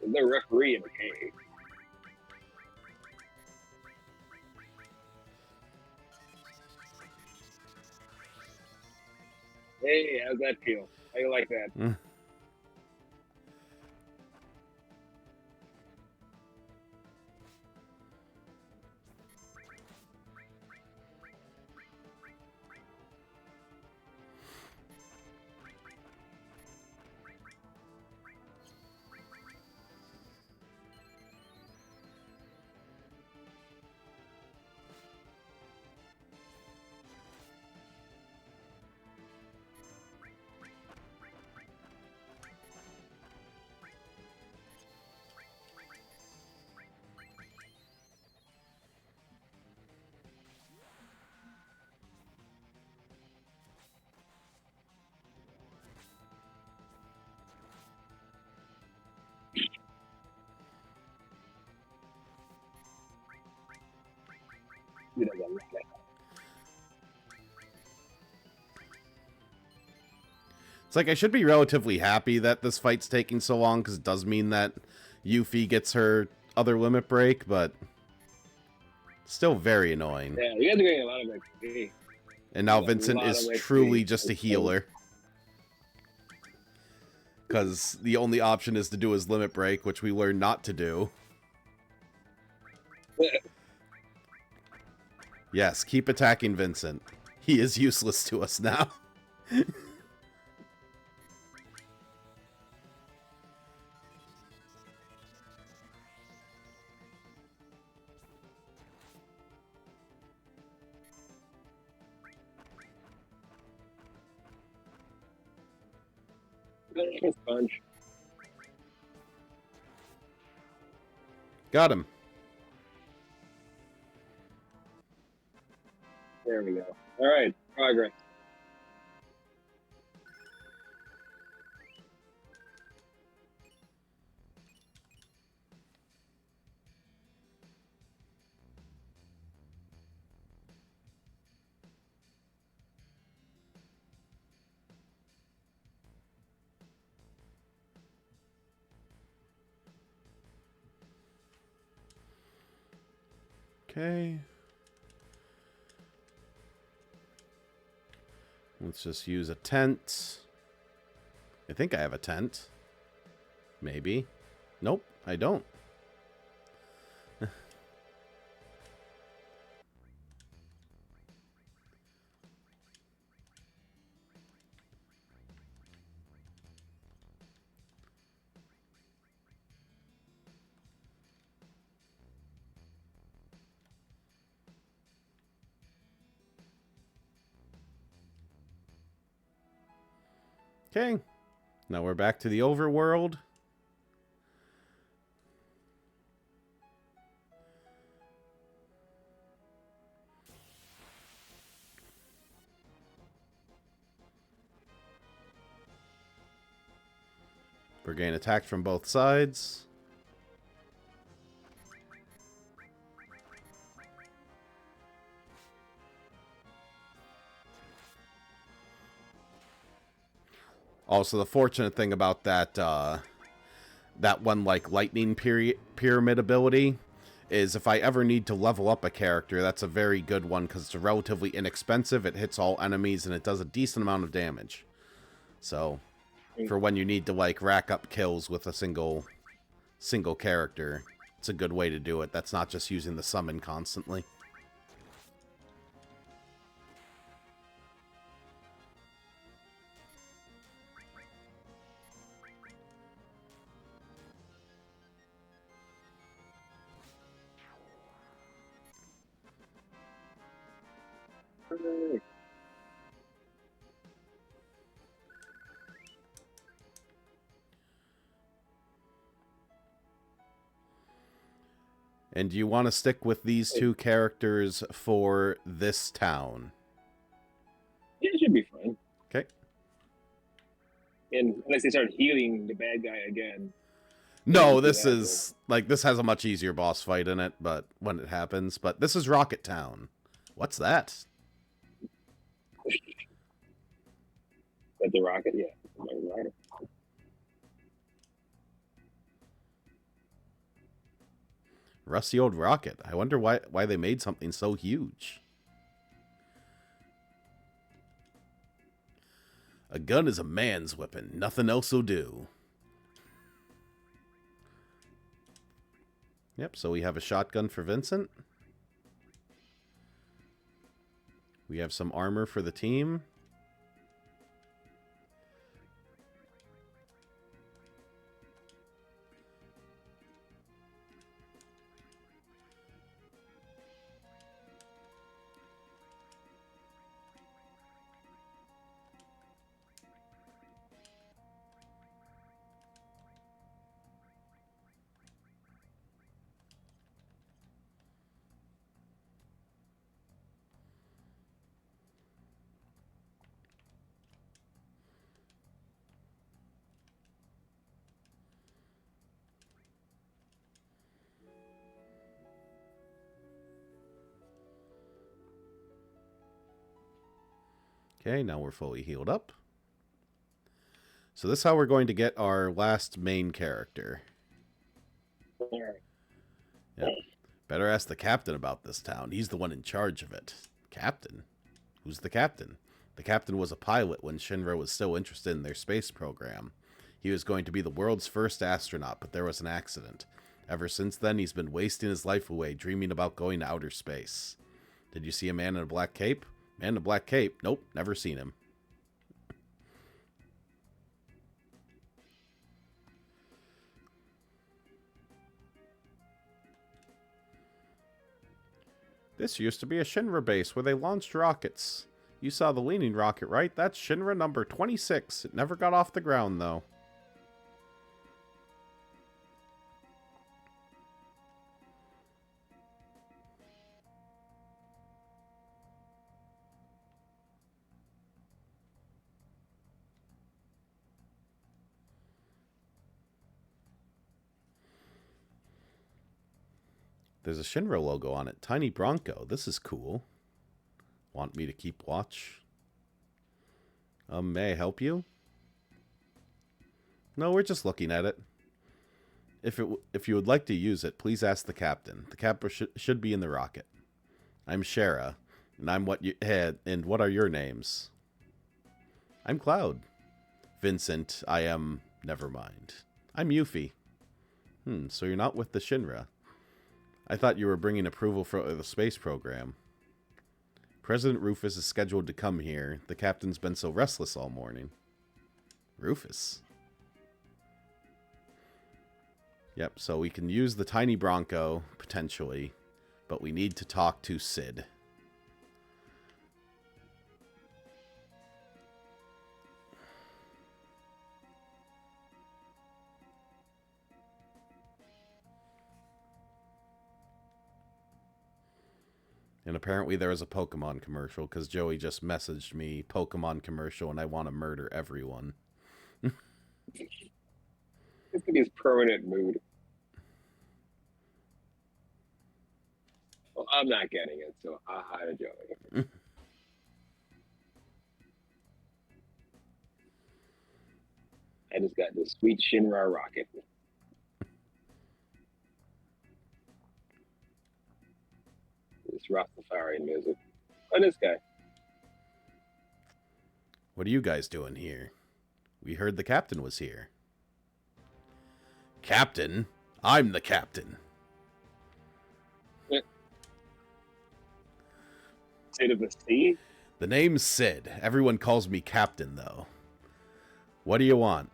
There's no referee in the cave. Hey, how's that feel? How you like that? You know what? It's like I should be relatively happy that this fight's taking so long, because it does mean that Yuffie gets her other limit break, but still very annoying. Yeah, you guys are getting a lot of XP. And now Vincent is truly just a healer. Because the only option is to do his limit break, which we learned not to do. Yes, keep attacking Vincent. He is useless to us now. Sponge. Got him. There we go. All right, progress. Okay. Let's just use a tent. I think I have a tent. Maybe. Nope, I don't. Okay. Now we're back to the overworld. We're getting attacked from both sides. Also, the fortunate thing about that that one like lightning pyramid ability is if I ever need to level up a character, that's a very good one because it's relatively inexpensive. It hits all enemies and it does a decent amount of damage. So, for when you need to like rack up kills with a single character, it's a good way to do it. That's not just using the summon constantly. And do you want to stick with these two characters for this town? Yeah, it should be fine. Okay. And unless they start healing the bad guy again. No, this is like this has a much easier boss fight in it, but when it happens, but this is Rocket Town. What's that? At the rocket, yeah. Rocket. Rusty old rocket. I wonder why they made something so huge. A gun is a man's weapon. Nothing else will do. Yep, so we have a shotgun for Vincent. We have some armor for the team. Okay, now we're fully healed up. So this is how we're going to get our last main character. Yep. Better ask the captain about this town. He's the one in charge of it. Captain? Who's the captain? The captain was a pilot when Shinra was still interested in their space program. He was going to be the world's first astronaut, but there was an accident. Ever since then, he's been wasting his life away, dreaming about going to outer space. Did you see a man in a black cape? Man in a black cape? Nope, never seen him. This used to be a Shinra base where they launched rockets. You saw the leaning rocket, right? That's Shinra number 26. It never got off the ground, though. There's a Shinra logo on it. Tiny Bronco. This is cool. Want me to keep watch? May I help you? No, we're just looking at it. If you would like to use it, please ask the captain. The captain should be in the rocket. I'm Shara, and I'm what you had. And what are your names? I'm Cloud. Vincent, I am... Never mind. I'm Yuffie. So you're not with the Shinra. I thought you were bringing approval for the space program. President Rufus is scheduled to come here. The captain's been so restless all morning. Rufus? Yep, so we can use the tiny Bronco, potentially, but we need to talk to Sid. And apparently there is a Pokemon commercial, because Joey just messaged me, Pokemon commercial, and I want to murder everyone. This could be his permanent mood. Well, I'm not getting it, so hi to Joey. I just got this sweet Shinra rocket. This Rastafarian music. Oh, this guy. What are you guys doing here? We heard the captain was here. Captain? I'm the captain. Sid of the Sea? The name's Sid. Everyone calls me Captain, though. What do you want?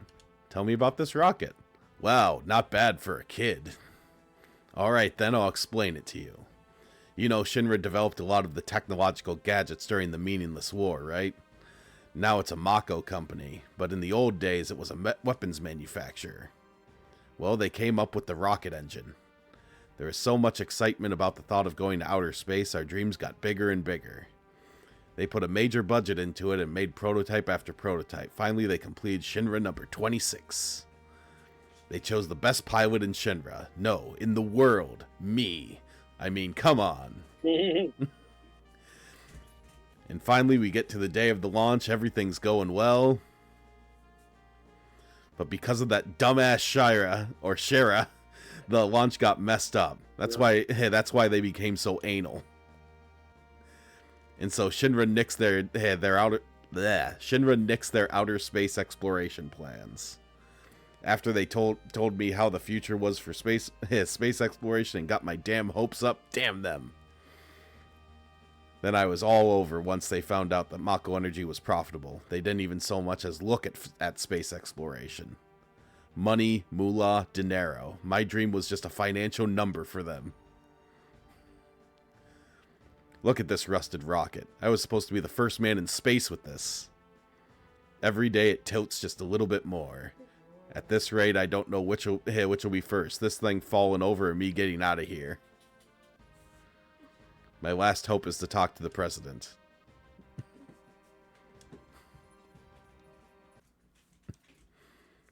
Tell me about this rocket. Wow, not bad for a kid. Alright, then I'll explain it to you. You know, Shinra developed a lot of the technological gadgets during the meaningless war, right? Now it's a Mako company, but in the old days it was a weapons manufacturer. Well, they came up with the rocket engine. There was so much excitement about the thought of going to outer space, our dreams got bigger and bigger. They put a major budget into it and made prototype after prototype. Finally, they completed Shinra number 26. They chose the best pilot in Shinra. No, in the world. Me. I mean, come on. And finally, we get to the day of the launch. Everything's going well. But because of that dumbass Shira, the launch got messed up. That's why they became so anal. And so Shinra nixed their outer space exploration plans. After they told me how the future was for space exploration and got my damn hopes up, damn them. Then I was all over once they found out that Mako Energy was profitable. They didn't even so much as look at space exploration. Money, moolah, dinero. My dream was just a financial number for them. Look at this rusted rocket. I was supposed to be the first man in space with this. Every day it tilts just a little bit more. At this rate, I don't know which will be first. This thing falling over or me getting out of here. My last hope is to talk to the president.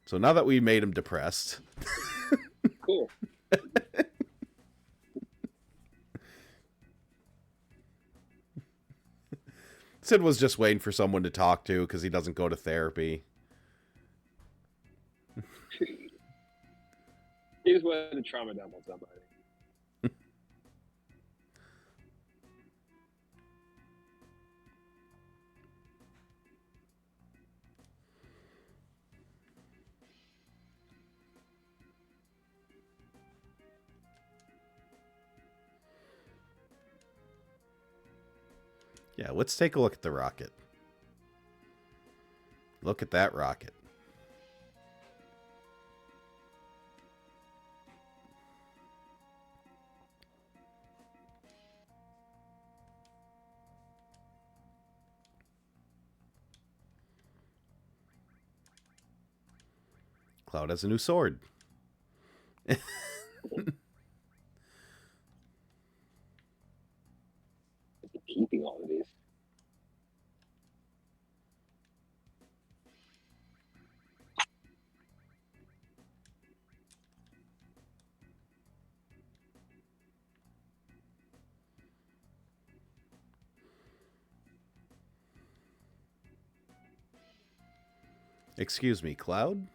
So now that we made him depressed. Cool. Sid was just waiting for someone to talk to because he doesn't go to therapy. He just wanted to trauma dump on somebody. Yeah, let's take a look at the rocket. Look at that rocket. Cloud has a new sword. Keeping all of these. Excuse me, Cloud?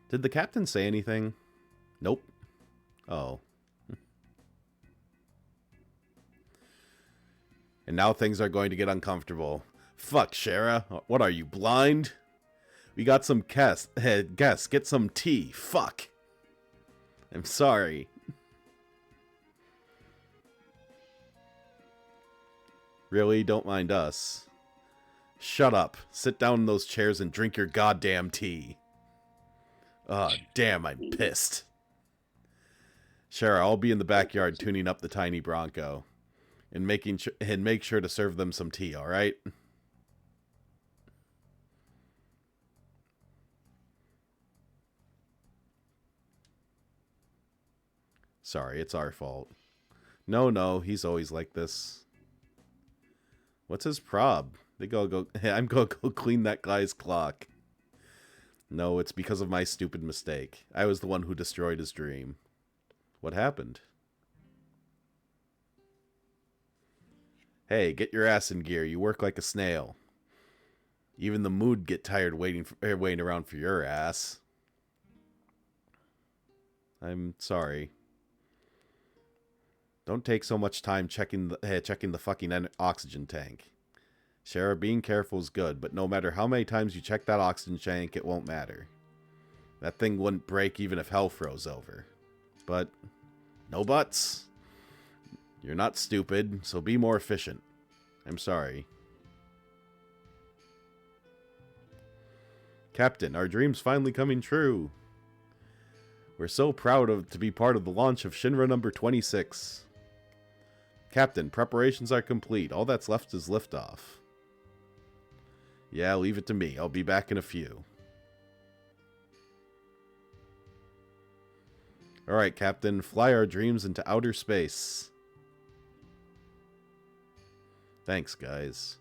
Did the captain say anything? Nope. Oh. And now things are going to get uncomfortable. Fuck, Shara. What are you, blind? We got some guests. Get some tea. Fuck. I'm sorry. Really? Don't mind us. Shut up. Sit down in those chairs and drink your goddamn tea. Damn, I'm pissed. Shara, I'll be in the backyard tuning up the tiny Bronco. And make sure to serve them some tea, alright? Sorry, it's our fault. No, he's always like this. What's his prob? I'm gonna go clean that guy's clock. No, it's because of my stupid mistake. I was the one who destroyed his dream. What happened? Hey, get your ass in gear. You work like a snail. Even the mood get tired waiting around for your ass. I'm sorry. Don't take so much time checking the fucking oxygen tank. Shara, being careful is good, but no matter how many times you check that oxygen tank, it won't matter. That thing wouldn't break even if hell froze over. But, no buts. You're not stupid, so be more efficient. I'm sorry. Captain, our dream's finally coming true. We're so proud to be part of the launch of Shinra number 26. Captain, preparations are complete. All that's left is liftoff. Yeah, leave it to me. I'll be back in a few. Alright, Captain. Fly our dreams into outer space. Thanks, guys.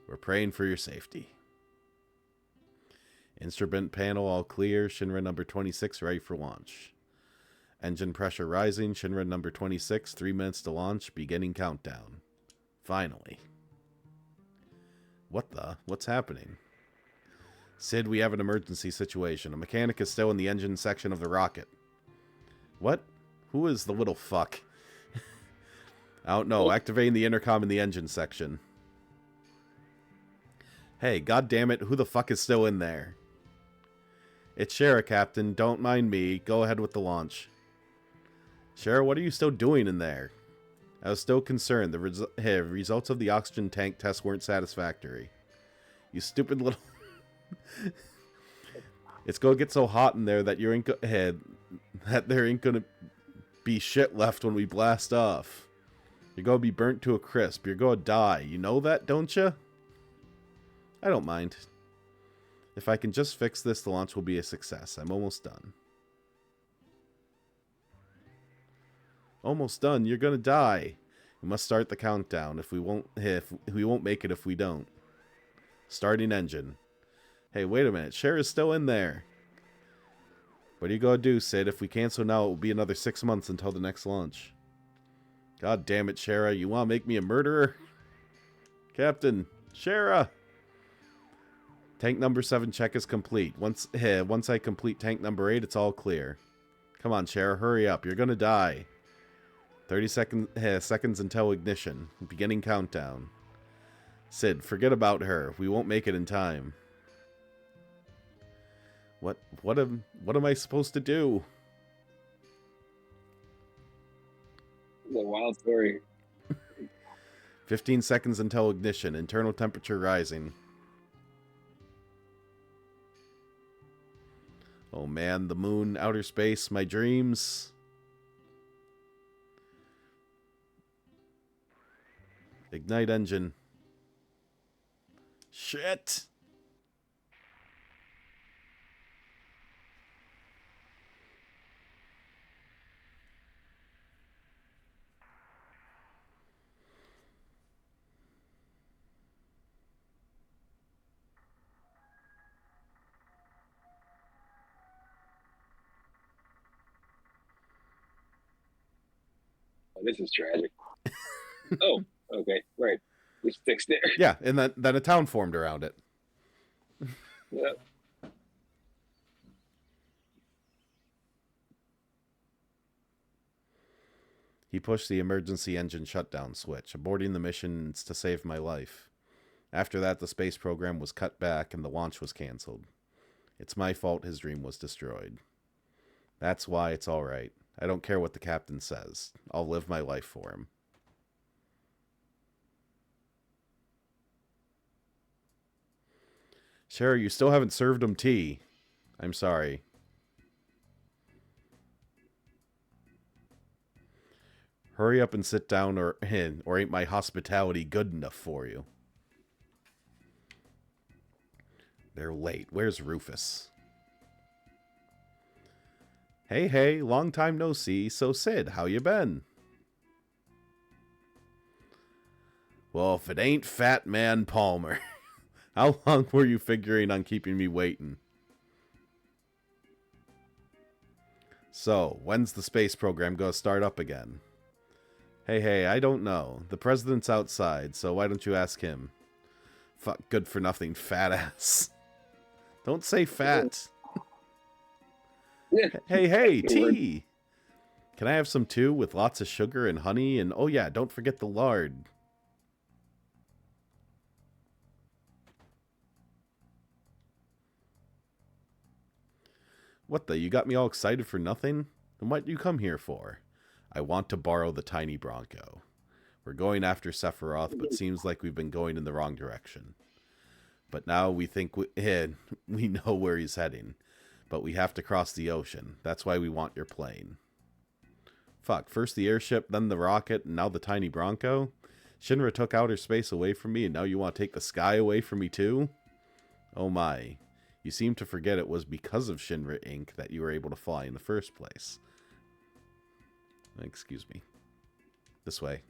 We're praying for your safety. Instrument panel all clear. Shinra number 26 ready for launch. Engine pressure rising. Shinra number 26, 3 minutes to launch. Beginning countdown. Finally. What's happening? Sid, we have an emergency situation. A mechanic is still in the engine section of the rocket. What? Who is the little fuck? I don't know. Activating the intercom in the engine section. Hey, goddammit, who the fuck is still in there? It's Shara, Captain. Don't mind me. Go ahead with the launch. Shara, what are you still doing in there? I was still concerned. The results of the oxygen tank test weren't satisfactory. You stupid little... It's gonna get so hot in there that there ain't gonna be shit left when we blast off. You're gonna be burnt to a crisp. You're gonna die. You know that, don't you? I don't mind. If I can just fix this, the launch will be a success. I'm almost done. Almost done. You're gonna die. We must start the countdown. We won't make it if we don't. Starting engine. Hey, wait a minute. Shara's still in there. What are you gonna do, Sid? If we cancel now, it will be another 6 months until the next launch. God damn it, Shara. You wanna make me a murderer? Captain, Shara! Tank number 7 check is complete. Once I complete tank number 8, it's all clear. Come on, Shara, hurry up. You're gonna die. 30 seconds until ignition. Beginning countdown. Sid, forget about her. We won't make it in time. What am I supposed to do? It's a wild story. 15 seconds until ignition. Internal temperature rising. Oh man, the moon, outer space, my dreams. Ignite engine. Shit! Oh, this is tragic. Oh, okay, right. Just fixed there. Yeah, and then a town formed around it. Yeah. He pushed the emergency engine shutdown switch, aborting the missions to save my life. After that, the space program was cut back and the launch was canceled. It's my fault his dream was destroyed. That's why it's all right. I don't care what the captain says. I'll live my life for him. Sherry, you still haven't served him tea. I'm sorry. Hurry up and sit down or ain't my hospitality good enough for you? They're late. Where's Rufus? Hey, long time no see. So Sid, how you been? Well, if it ain't Fat Man Palmer. How long were you figuring on keeping me waiting? So, when's the space program gonna start up again? Hey, I don't know. The president's outside, so why don't you ask him? Fuck, good for nothing, fat ass. Don't say fat. Hey, tea! Can I have some too, with lots of sugar and honey? And oh yeah, don't forget the lard. What the? You got me all excited for nothing? Then what do you come here for? I want to borrow the tiny Bronco. We're going after Sephiroth, but seems like we've been going in the wrong direction. But now we think we know where he's heading. But we have to cross the ocean. That's why we want your plane. Fuck, first the airship, then the rocket, and now the tiny Bronco? Shinra took outer space away from me, and now you want to take the sky away from me too? Oh my. You seem to forget it was because of Shinra Inc. that you were able to fly in the first place. Excuse me. This way.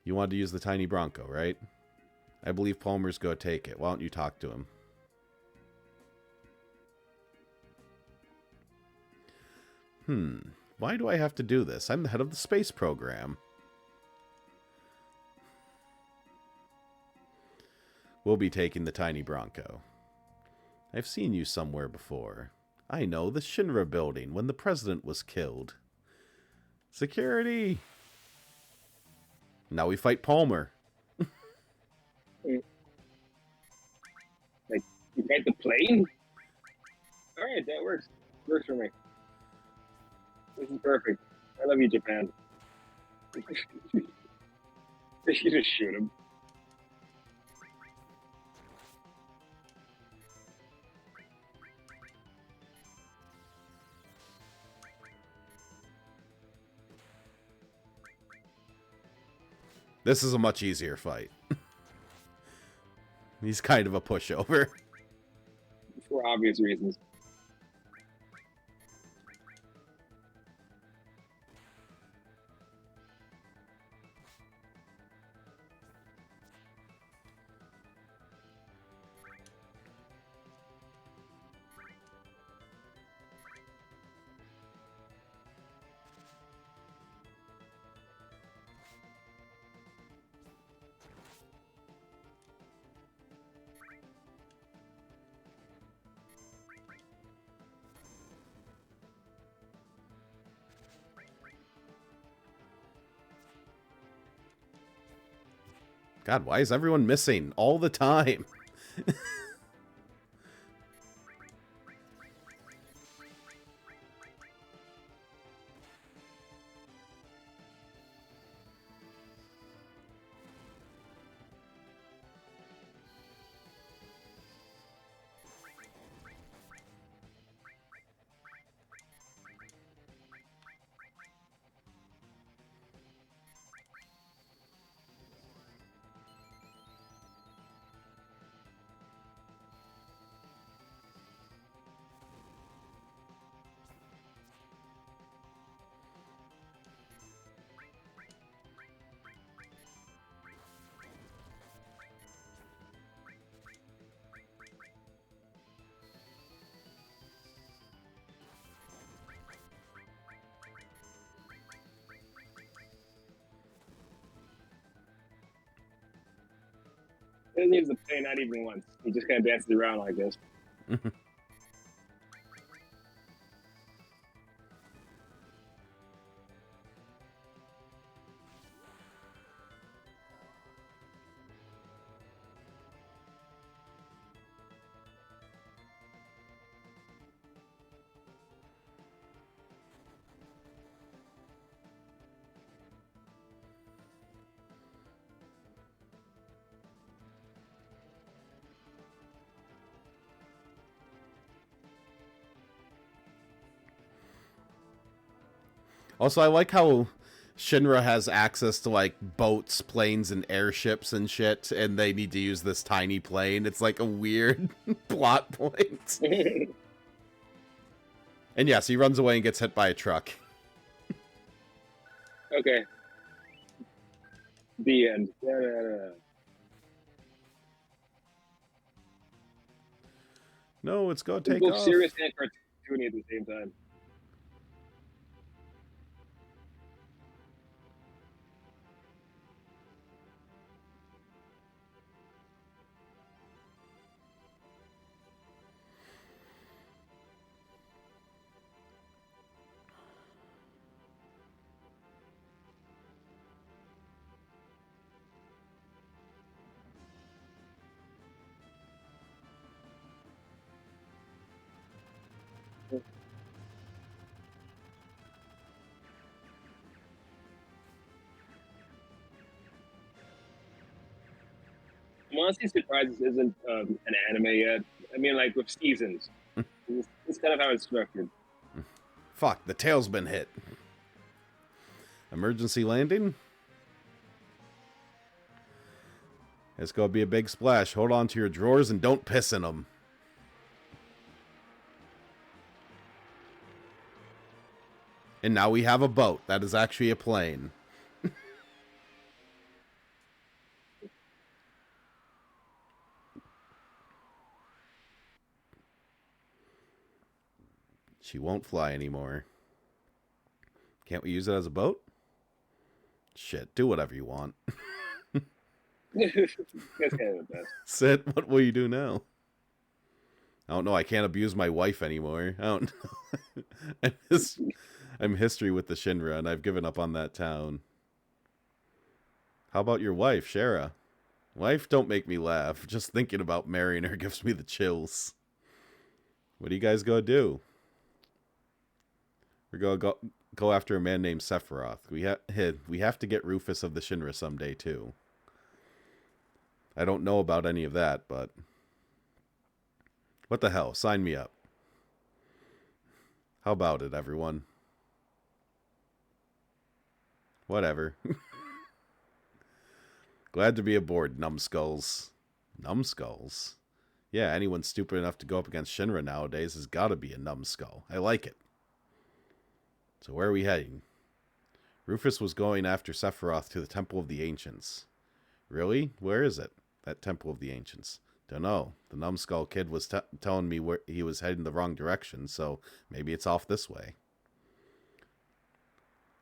You wanted to use the tiny Bronco, right? I believe Palmer's go take it. Why don't you talk to him? Why do I have to do this? I'm the head of the space program. We'll be taking the tiny Bronco. I've seen you somewhere before. I know, the Shinra building, when the president was killed. Security! Now we fight Palmer. Like, you fight the plane? Alright, that works. Works for me. This is perfect. I love you, Japan. You just shoot him. This is a much easier fight. He's kind of a pushover. For obvious reasons. God, why is everyone missing all the time? He doesn't use the plane, not even once. He just kind of dances around like this. Also, I like how Shinra has access to, like, boats, planes, and airships and shit, and they need to use this tiny plane. It's like a weird plot point. And yes, he runs away and gets hit by a truck. Okay. The end. No, it's gonna It's take both off. serious and cartoony at the same time. I'm honestly surprised this isn't an anime yet. I mean, like with seasons. It's kind of how it's structured. Fuck, the tail's been hit. Emergency landing? It's gonna be a big splash. Hold on to your drawers and don't piss in them. And now we have a boat. That is actually a plane. She won't fly anymore. Can't we use it as a boat? Shit, do whatever you want. That's kind of the best. Sid, what will you do now? I don't know. I can't abuse my wife anymore. I don't know. I'm history with the Shinra, and I've given up on that town. How about your wife, Shara? Wife, don't make me laugh. Just thinking about marrying her gives me the chills. What are you guys gonna do? We're gonna go after a man named Sephiroth. We have to get Rufus of the Shinra someday too. I don't know about any of that, but what the hell? Sign me up. How about it, everyone? Whatever. Glad to be aboard, numbskulls. Numbskulls? Yeah, anyone stupid enough to go up against Shinra nowadays has got to be a numbskull. I like it. So where are we heading? Rufus was going after Sephiroth to the Temple of the Ancients. Really? Where is it? That Temple of the Ancients. Don't know. The numbskull kid was telling me where he was heading the wrong direction, so maybe it's off this way.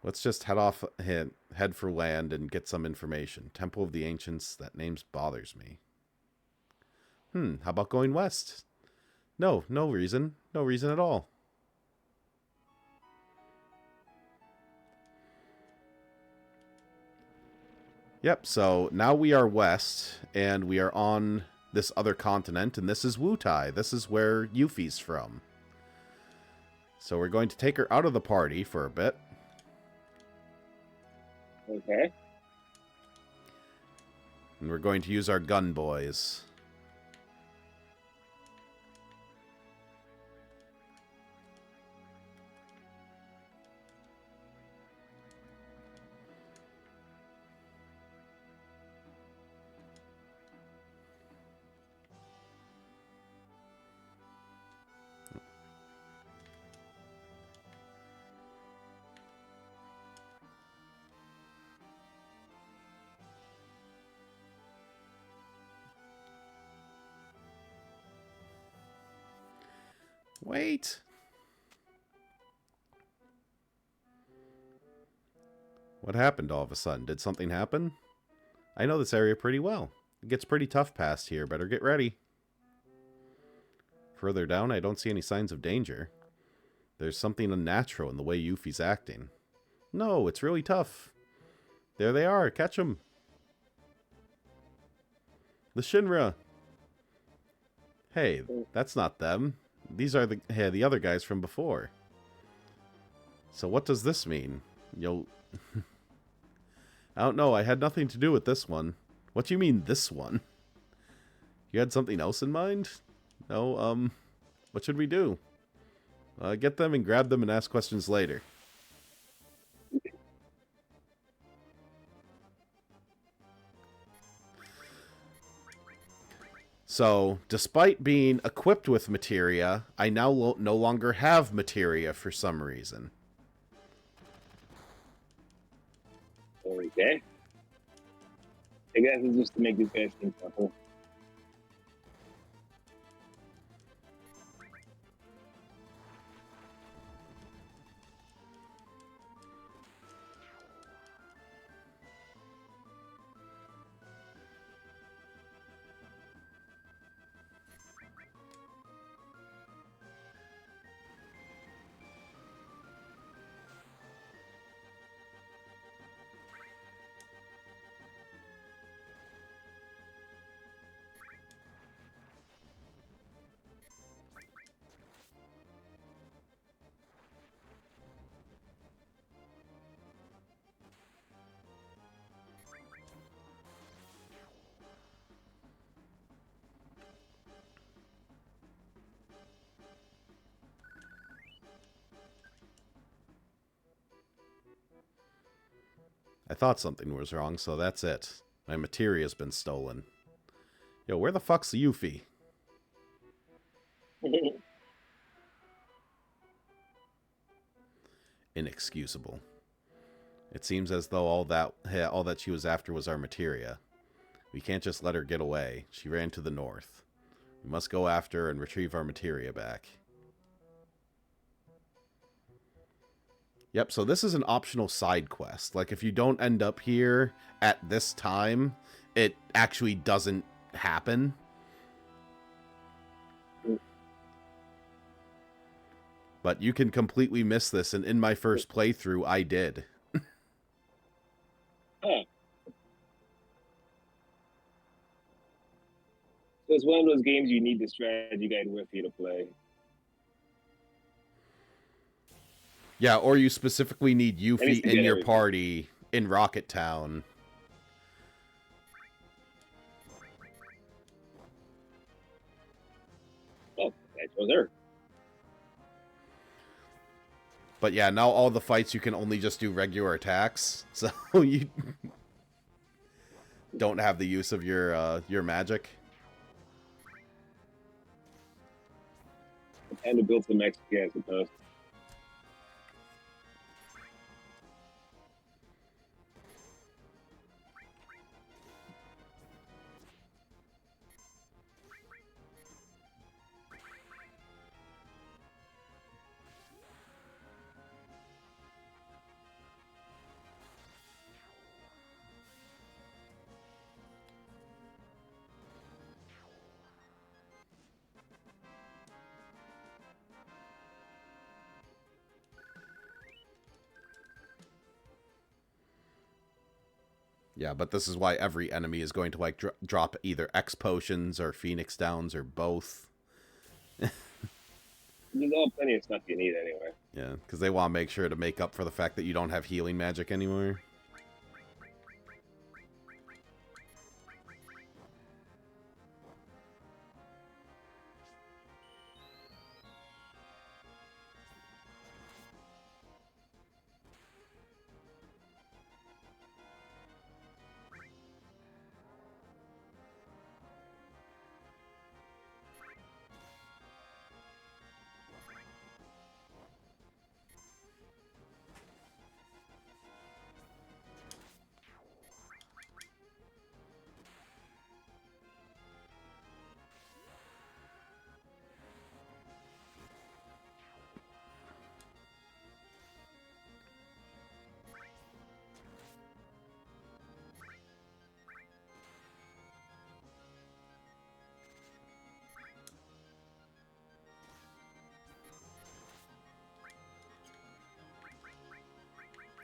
Let's just head for land and get some information. Temple of the Ancients, that name bothers me. How about going west? No reason. No reason at all. Yep, so now we are west, and we are on this other continent, and this is Wutai. This is where Yuffie's from. So we're going to take her out of the party for a bit. Okay. And we're going to use our gun boys. Wait. What happened all of a sudden? Did something happen? I know this area pretty well. It gets pretty tough past here. Better get ready. Further down, I don't see any signs of danger. There's something unnatural in the way Yuffie's acting. No, it's really tough. There they are. Catch them. The Shinra. Hey, that's not them. These are the other guys from before. So what does this mean? You'll... I don't know. I had nothing to do with this one. What do you mean, this one? You had something else in mind? No, what should we do? Get them and grab them and ask questions later. So, despite being equipped with materia, I now no longer have materia for some reason. Okay. I guess it's just to make these guys seem tougher. I thought something was wrong, so that's it. My materia's been stolen. Yo, where the fuck's Yuffie? Inexcusable. It seems as though all that she was after was our materia. We can't just let her get away. She ran to the north. We must go after her and retrieve our materia back. Yep, so this is an optional side quest. Like, if you don't end up here at this time, it actually doesn't happen. But you can completely miss this, and in my first playthrough, I did. Huh. So it's one of those games you need the strategy guide with you to play. Yeah, or you specifically need Yuffie in your everything. party in Rocket Town. Oh, that was her. But yeah, now all the fights you can only just do regular attacks, so you don't have the use of your magic. And to build some XP, I suppose. Yeah, but this is why every enemy is going to like drop either X potions or Phoenix Downs or both. There's all plenty of stuff you need anyway. Yeah, because they want to make sure to make up for the fact that you don't have healing magic anymore.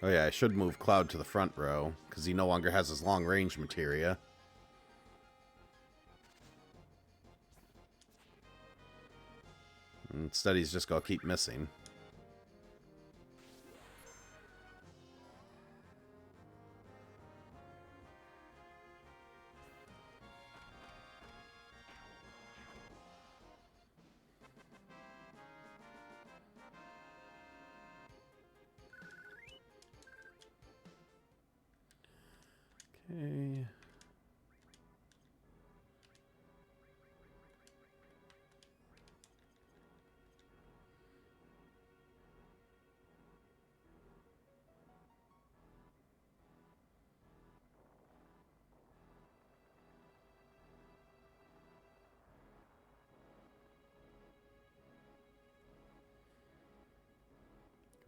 Oh yeah, I should move Cloud to the front row, because he no longer has his long-range materia. Instead, he's just going to keep missing. Okay.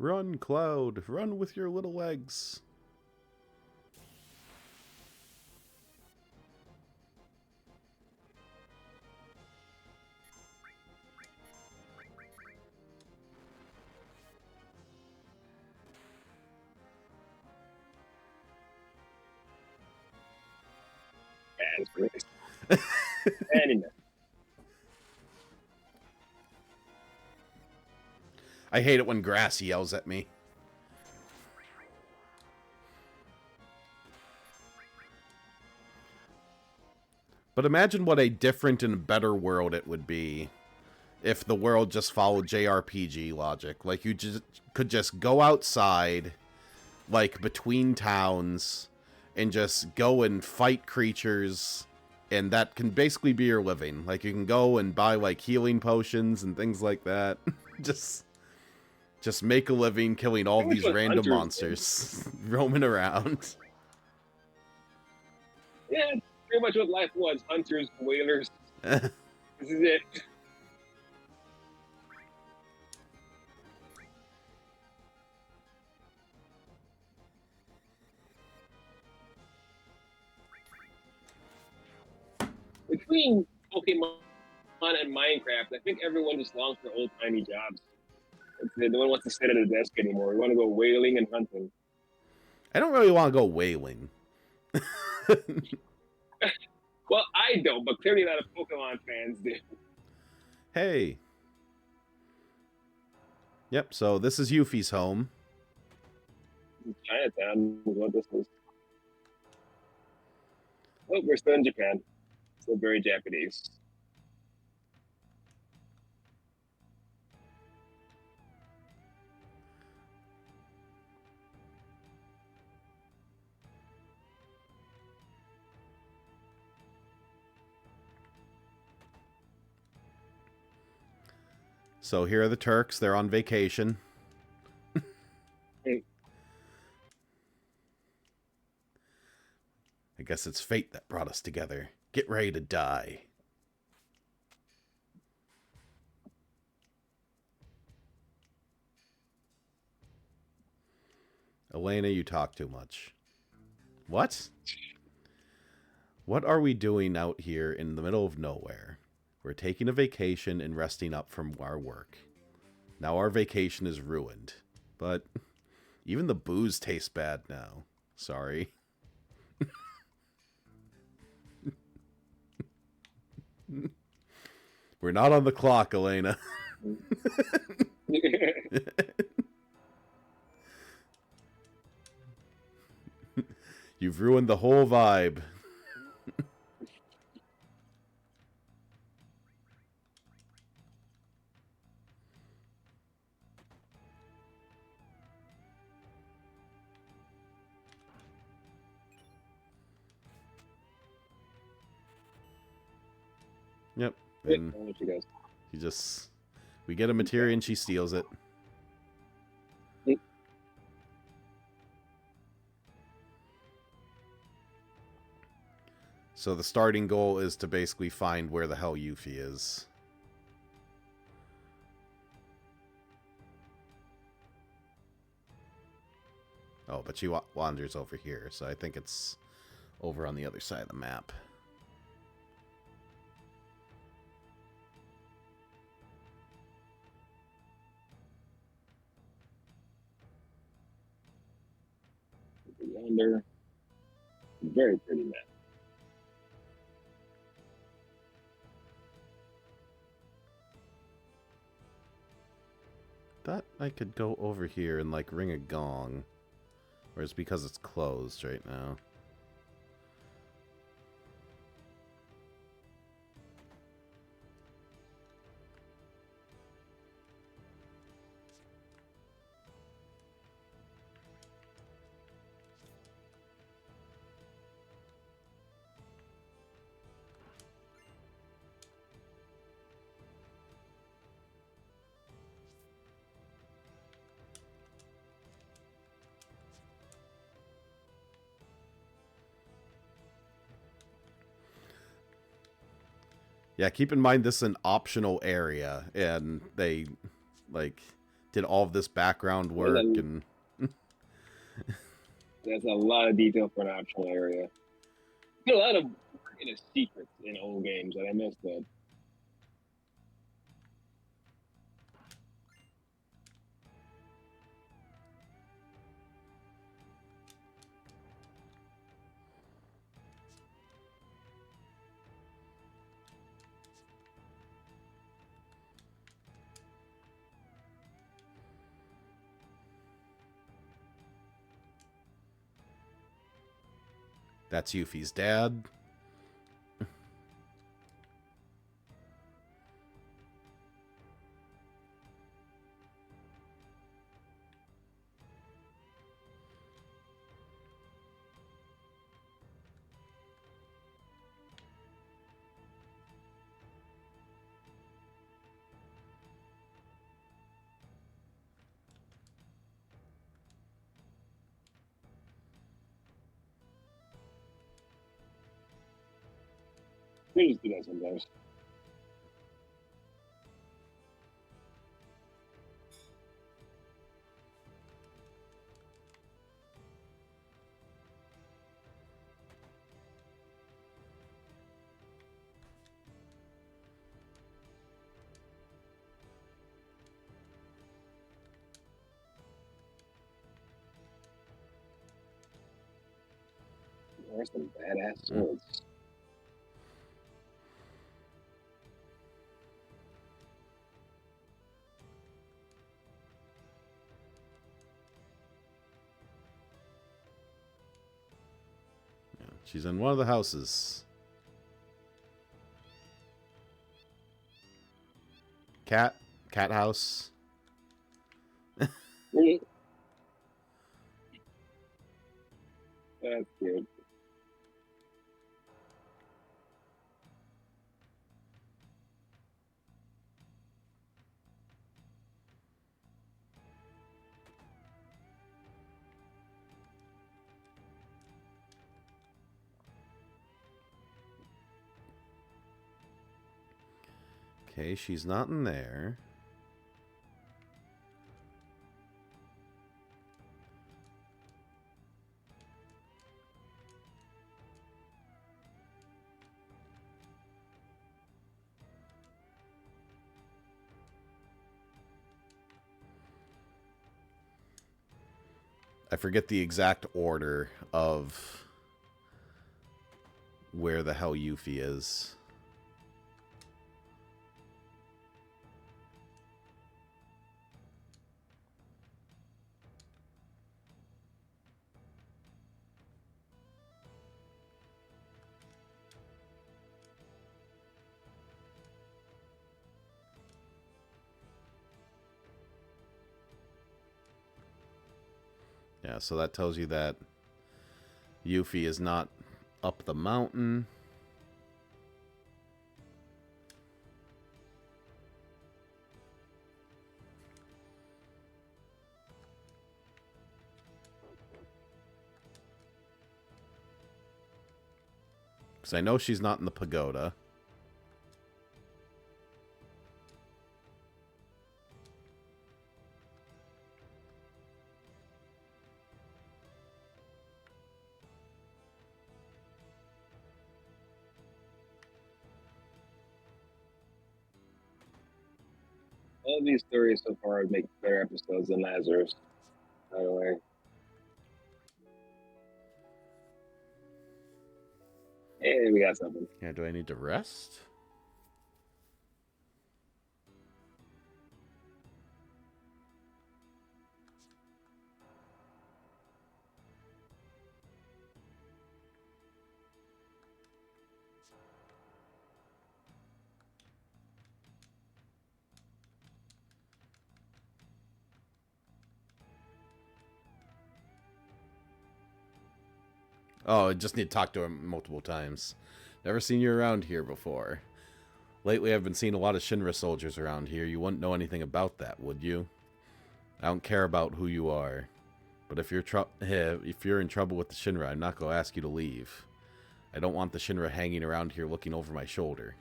Run, Cloud. Run with your little legs. That's great. And he missed. I hate it when grass yells at me. But imagine what a different and better world it would be if the world just followed JRPG logic. Like, you just could just go outside, like, between towns, and just go and fight creatures, and that can basically be your living. Like, you can go and buy, like, healing potions and things like that. just make a living killing all these random monsters roaming around. Yeah, pretty much what life was. Hunters, whalers. This is it. Between Pokemon and Minecraft, I think everyone just longs for old-timey jobs. No one wants to sit at a desk anymore. We want to go whaling and hunting. I don't really want to go whaling. Well, I don't, but clearly a lot of Pokemon fans do. Hey. Yep, so this is Yuffie's home. Chinatown is what this is. Oh, we're still in Japan. Still very Japanese. So here are the Turks. They're on vacation. Hey. I guess it's fate that brought us together. Get ready to die. Elena, you talk too much. What? What are we doing out here in the middle of nowhere? We're taking a vacation and resting up from our work. Now our vacation is ruined. But even the booze tastes bad now. Sorry. We're not on the clock, Elena. You've ruined the whole vibe. Yep. And she just... We get a materia and she steals it. So the starting goal is to basically find where the hell Yuffie is. Oh, but she wanders over here, so I think it's over on the other side of the map. Yonder. Very pretty map. Thought I could go over here and, like, ring a gong. Or it's because it's closed right now. Yeah, keep in mind this is an optional area, and they, like, did all of this background work and That's a lot of detail for an optional area. There's a lot of work in a secret in old games, and I missed that. that's Yuffie's dad. We just do that sometimes. There's some badass swords. Yeah, she's in one of the houses. Cat house. That's good. Okay, she's not in there. I forget the exact order of where the hell Yuffie is. Yeah, so that tells you that Yuffie is not up the mountain. Because I know she's not in the pagoda. All of these stories so far would make better episodes than Lazarus, by the way. Hey, we got something. Yeah, do I need to rest? Oh, I just need to talk to him multiple times. Never seen you around here before. Lately, I've been seeing a lot of Shinra soldiers around here. You wouldn't know anything about that, would you? I don't care about who you are. But if you're in trouble with the Shinra, I'm not going to ask you to leave. I don't want the Shinra hanging around here looking over my shoulder.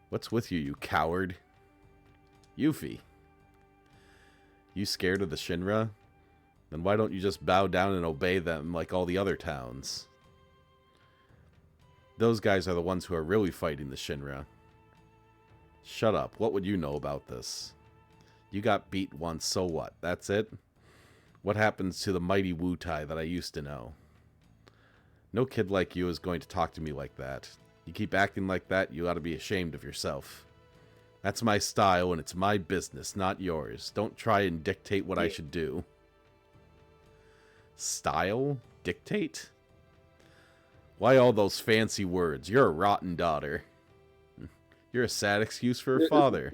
What's with you, you coward? Yuffie. You scared of the Shinra? Then why don't you just bow down and obey them like all the other towns? Those guys are the ones who are really fighting the Shinra. Shut up. What would you know about this? You got beat once, so what? That's it? What happens to the mighty Wutai that I used to know? No kid like you is going to talk to me like that. You keep acting like that, you ought to be ashamed of yourself. That's my style, and it's my business, not yours. Don't try and dictate what I should do. Style? Dictate? Why all those fancy words? You're a rotten daughter. You're a sad excuse for a father.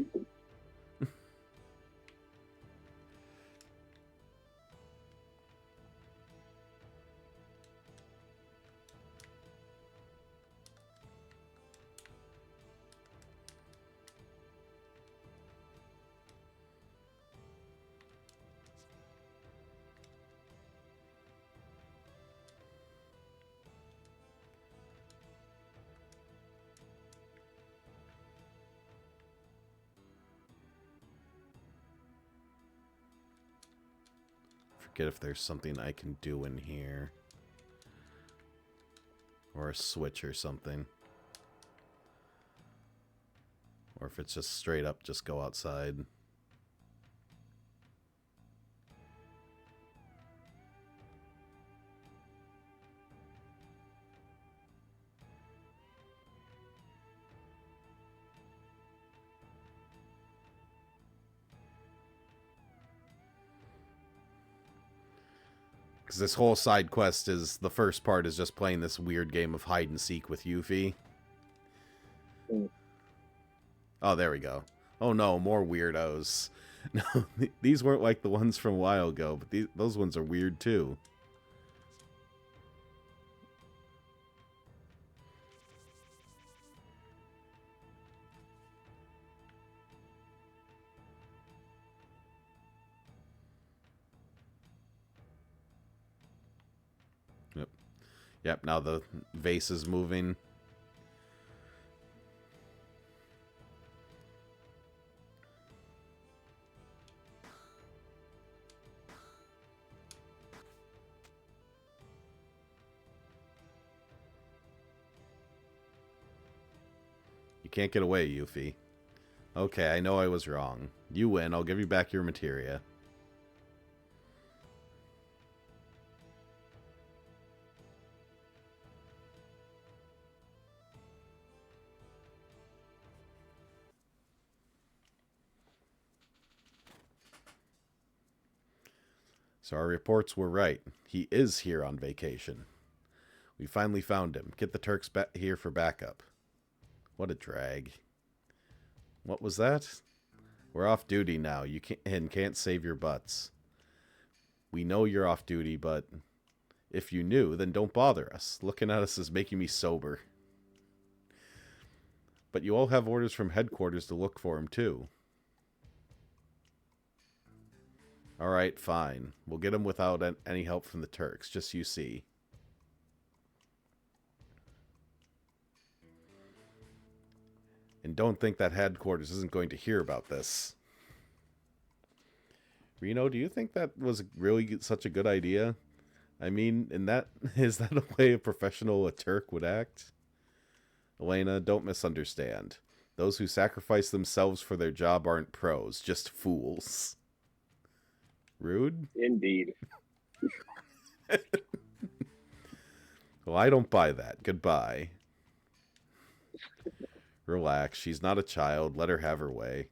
Forget if there's something I can do in here. Or a switch or something. Or if it's just straight up, just go outside. Because this whole side quest is, the first part is just playing this weird game of hide and seek with Yuffie. Oh, there we go. Oh no, more weirdos. No, these weren't like the ones from a while ago, but those ones are weird too. Yep. Yep, now the vase is moving. You can't get away, Yuffie. Okay, I know I was wrong. You win. I'll give you back your materia. So our reports were right. He is here on vacation. We finally found him. Get the Turks here for backup. What a drag. What was that? We're off duty now. You can't save your butts. We know you're off duty, but if you knew, then don't bother us. Looking at us is making me sober. But you all have orders from headquarters to look for him, too. Alright, fine. We'll get him without any help from the Turks, just you see. And don't think that headquarters isn't going to hear about this. Reno, do you think that was really such a good idea? I mean, is that a way a professional Turk would act? Elena, don't misunderstand. Those who sacrifice themselves for their job aren't pros, just fools. Rude? Indeed. Well, I don't buy that. Goodbye. Relax. She's not a child. Let her have her way.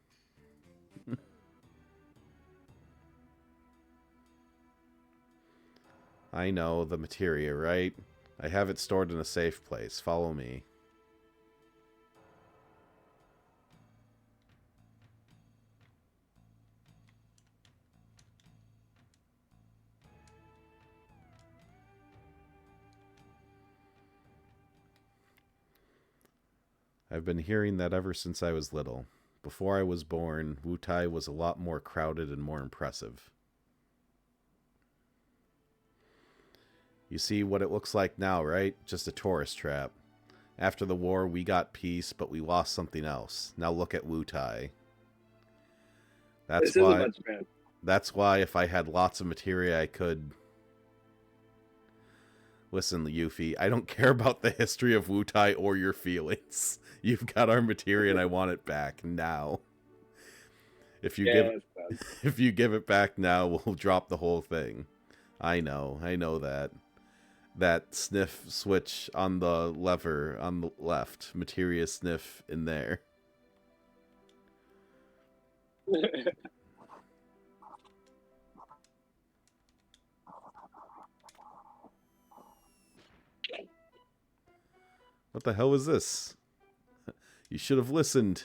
I know, the materia, right? I have it stored in a safe place. Follow me. I've been hearing that ever since I was little. Before I was born, Wutai was a lot more crowded and more impressive. You see what it looks like now, right? Just a tourist trap. After the war, we got peace, but we lost something else. Now look at Wutai. That's This why... isn't much, man. That's why if I had lots of materia, I could... Listen, Yuffie, I don't care about the history of Wutai or your feelings. You've got our materia and I want it back now. If you give Yeah, that's if you give it back now, we'll drop the whole thing. I know that. That sniff switch on the lever on the left, materia sniff in there. bad. What the hell was this? You should have listened.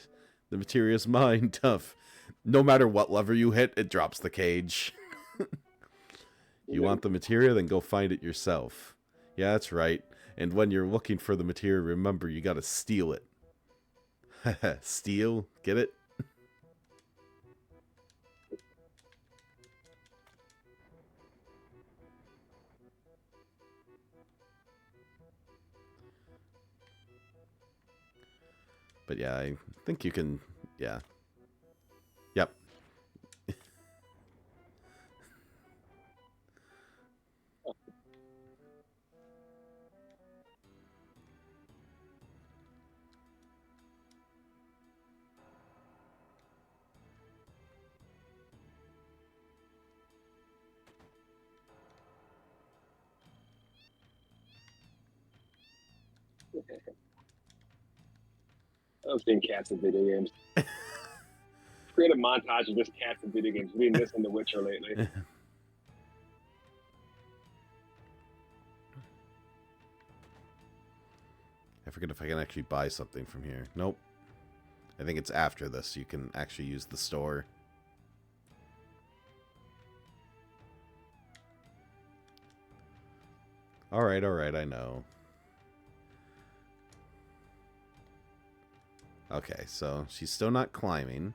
The materia's mine, tough. No matter what lever you hit, it drops the cage. You want the materia, then go find it yourself. Yeah, that's right. And when you're looking for the materia, remember you gotta steal it. Steal? Get it? But yeah, I think you can... Yeah. Yep. I've seen cats in video games. Create a montage of just cats in video games. We've been missing The Witcher lately. I forget if I can actually buy something from here. Nope. I think it's after this you can actually use the store. Alright, I know. Okay, so she's still not climbing.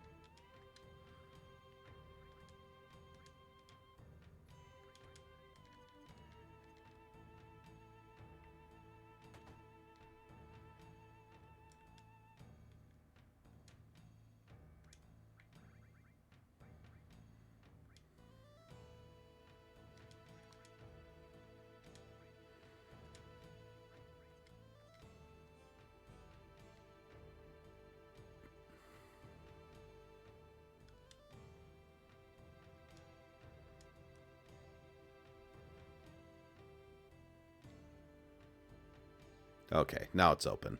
Okay, now it's open.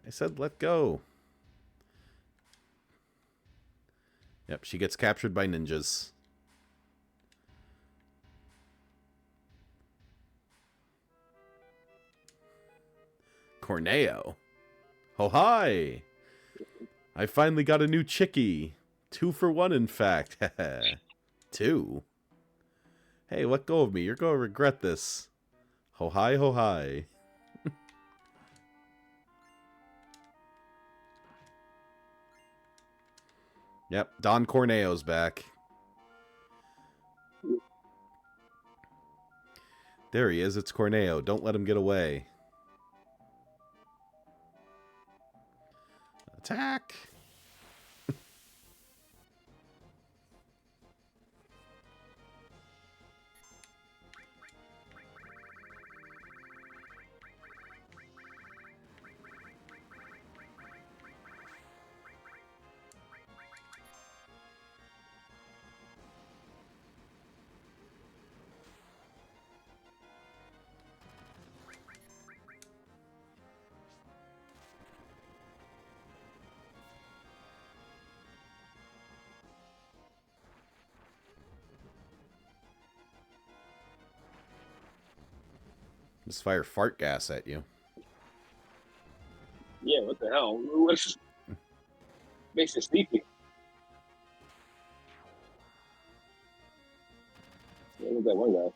I said let go. Yep, she gets captured by ninjas. Corneo. Oh, hi! I finally got a new chickie. 2 for 1, in fact. 2? Hey, let go of me. You're going to regret this. Ho hi, ho hi. Yep, Don Corneo's back. There he is. It's Corneo. Don't let him get away. Attack! Just fire fart gas at you. Yeah, what the hell? What's makes it sleepy? Yeah, look at that one guy.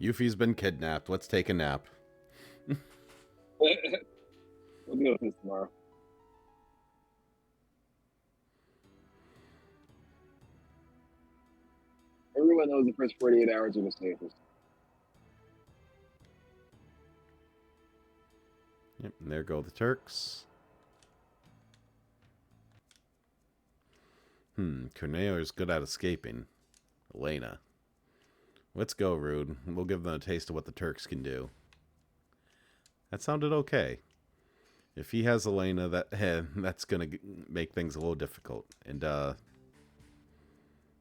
Yuffie's been kidnapped. Let's take a nap. We'll deal with this tomorrow. Everyone knows the first 48 hours are the safest. Yep, and there go the Turks. Corneo is good at escaping. Elena. Let's go, Rude. We'll give them a taste of what the Turks can do. That sounded okay. If he has Elena, that's gonna make things a little difficult. And,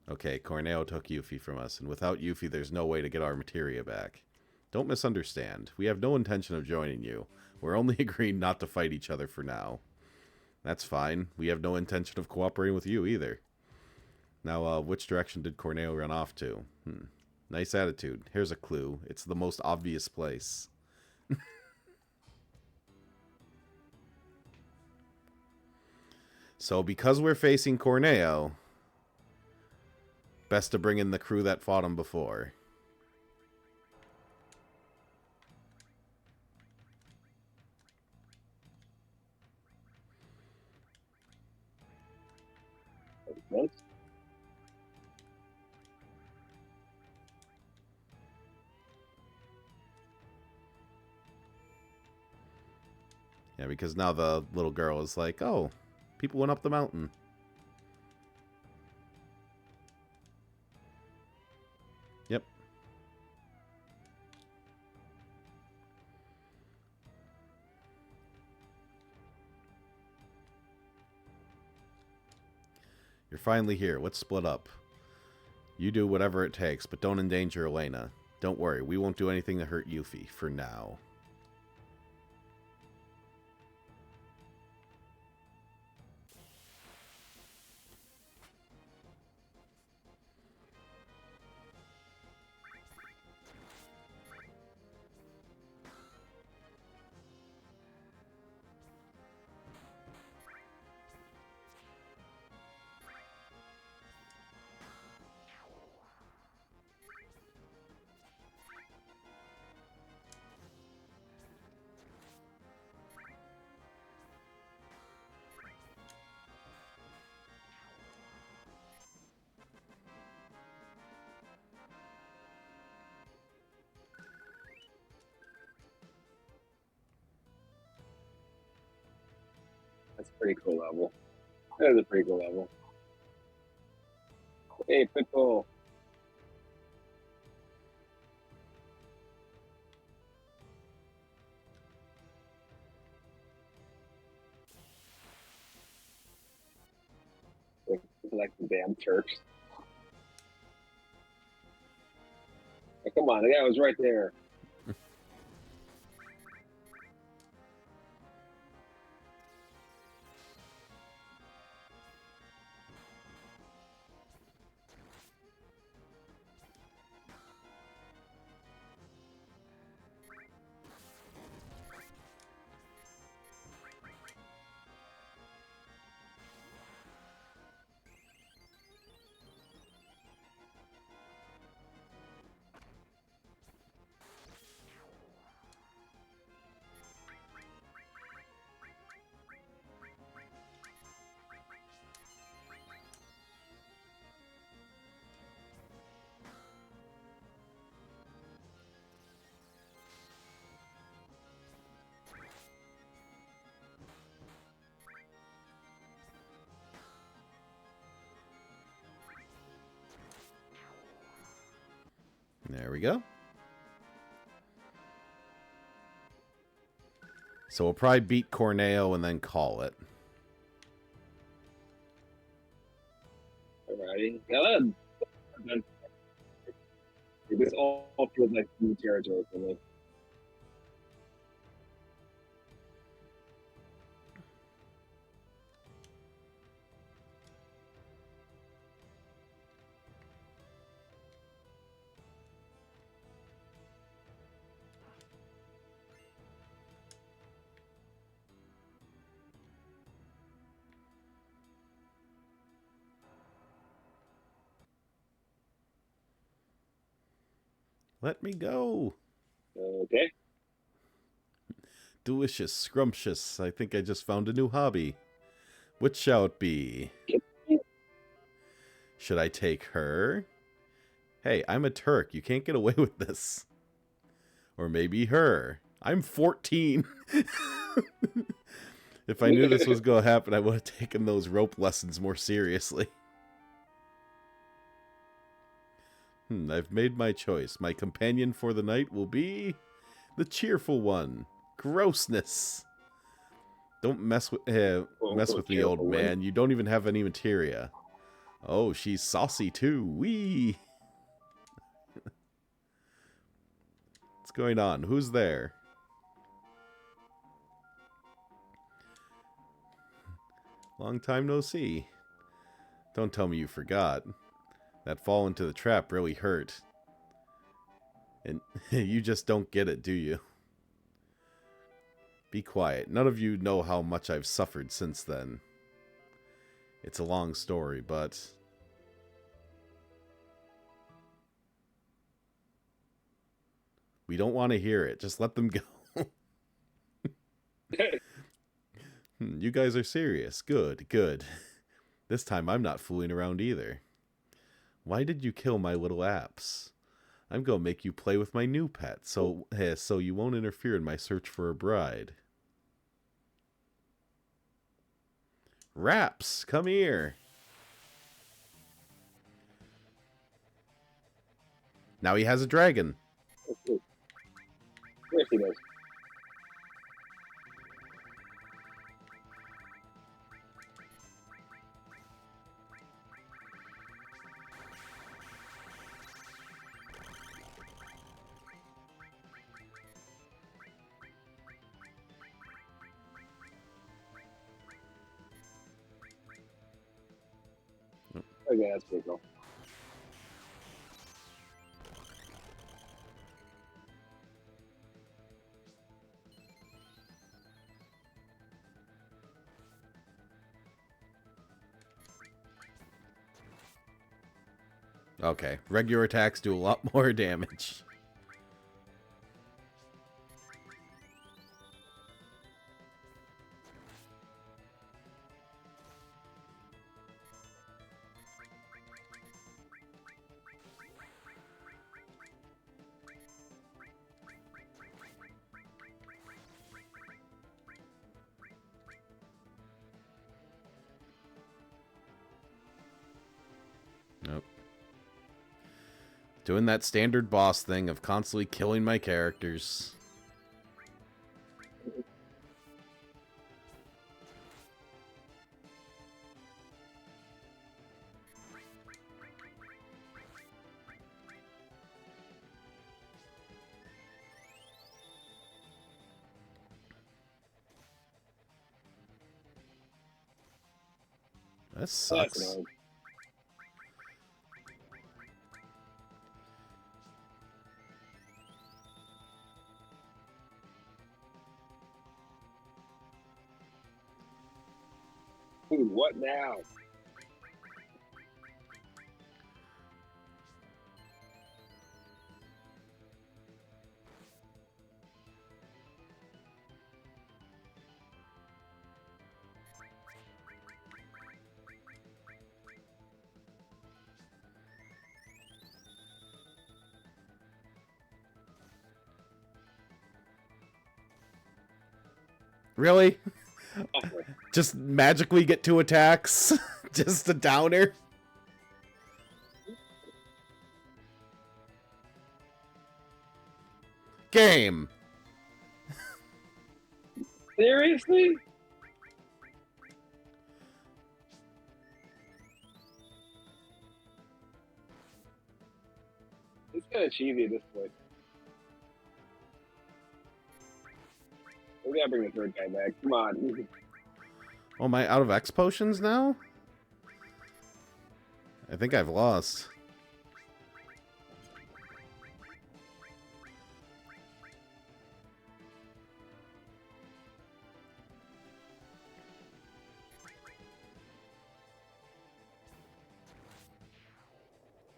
okay, Corneo took Yuffie from us, and without Yuffie, there's no way to get our materia back. Don't misunderstand. We have no intention of joining you. We're only agreeing not to fight each other for now. That's fine. We have no intention of cooperating with you either. Now, which direction did Corneo run off to? Nice attitude. Here's a clue. It's the most obvious place. So, because we're facing Corneo, best to bring in the crew that fought him before. What? Yeah, because now the little girl is like, oh, people went up the mountain. Yep. You're finally here. Let's split up. You do whatever it takes, but don't endanger Elena. Don't worry, we won't do anything to hurt Yuffie, for now. That's a pretty cool level. That is a pretty cool level. Hey, Pitbull. Like the damn Turks. Hey, come on, the guy was right there. There we go. So we'll probably beat Corneo and then call it. Alrighty. Yeah, this all feels like new territory for me. Let me go. Okay. Delicious, scrumptious. I think I just found a new hobby. Which shall it be? Should I take her? Hey, I'm a Turk. You can't get away with this. Or maybe her. I'm 14. If I knew this was going to happen, I would have taken those rope lessons more seriously. I've made my choice. My companion for the night will be the cheerful one. Grossness. Don't mess with me, old man. You don't even have any materia. Oh, she's saucy too. Wee. What's going on? Who's there? Long time no see. Don't tell me you forgot. That fall into the trap really hurt. And you just don't get it, do you? Be quiet. None of you know how much I've suffered since then. It's a long story, but... we don't want to hear it. Just let them go. You guys are serious. Good, good. This time I'm not fooling around either. Why did you kill my little apps? I'm going to make you play with my new pet, so you won't interfere in my search for a bride. Raps, come here. Now he has a dragon. Of course he does. Okay, that's pretty cool. Okay, regular attacks do a lot more damage. Nope. Doing that standard boss thing of constantly killing my characters. That sucks. Dude, what now? Really? Just magically get 2 attacks? Just a downer? Game! Seriously? It's kind of cheesy at this point. We gotta bring the third guy back. Come on. Oh, am I out of X potions now? I think I've lost.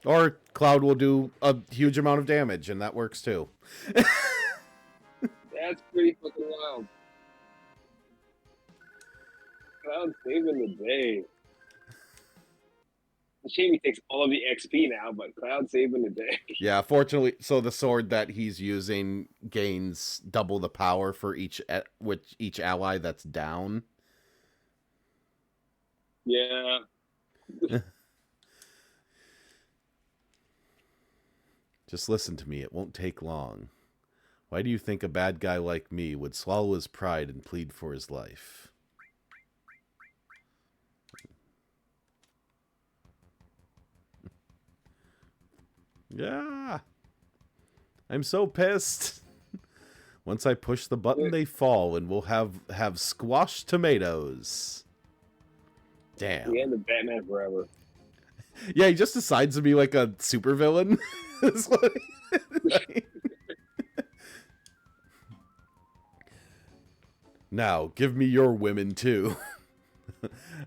Or Cloud will do a huge amount of damage, and that works too. That's pretty fucking wild. Cloud saving the day. Shame he takes all of the XP now, but Cloud saving the day. Yeah, fortunately, so the sword that he's using gains double the power for each ally that's down. Yeah. Just listen to me, it won't take long. Why do you think a bad guy like me would swallow his pride and plead for his life? Yeah. I'm so pissed. Once I push the button, they fall, and we'll have squashed tomatoes. Damn. The end of Batman Forever. Yeah, he just decides to be like a supervillain. Now, give me your women too.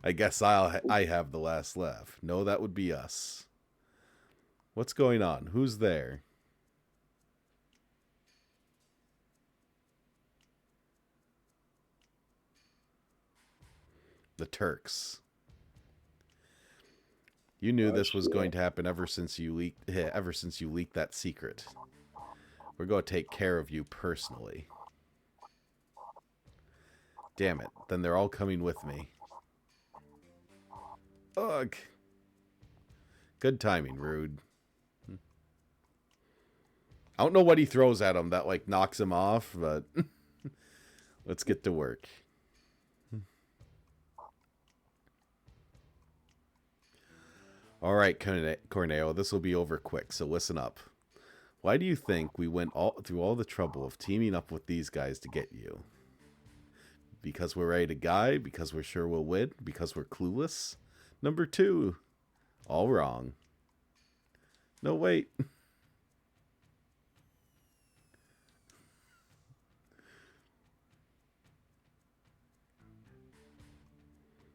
I guess I have the last laugh. No, that would be us. What's going on? Who's there? The Turks. You knew this was going to happen ever since you leaked that secret. We're going to take care of you personally. Damn it. Then they're all coming with me. Ugh. Good timing, Rude. I don't know what he throws at him that, like, knocks him off, but let's get to work. All right, Corneo, this will be over quick, so listen up. Why do you think we went through all the trouble of teaming up with these guys to get you? Because we're ready to guy? Because we're sure we'll win? Because we're clueless? Number 2. All wrong. No, wait.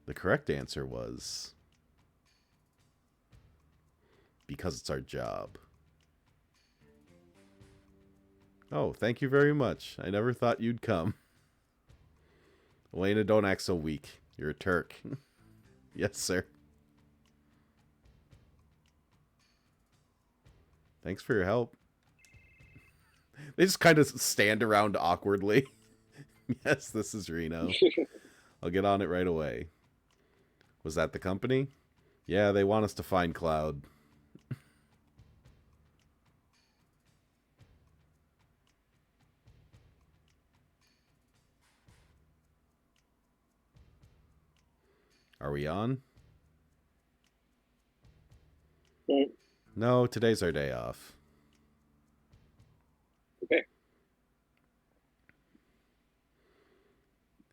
The correct answer was... because it's our job. Oh, thank you very much. I never thought you'd come. Elena, don't act so weak. You're a Turk. Yes, sir. Thanks for your help. They just kind of stand around awkwardly. Yes, this is Reno. I'll get on it right away. Was that the company? Yeah, they want us to find Cloud. Are we on? No, today's our day off. Okay.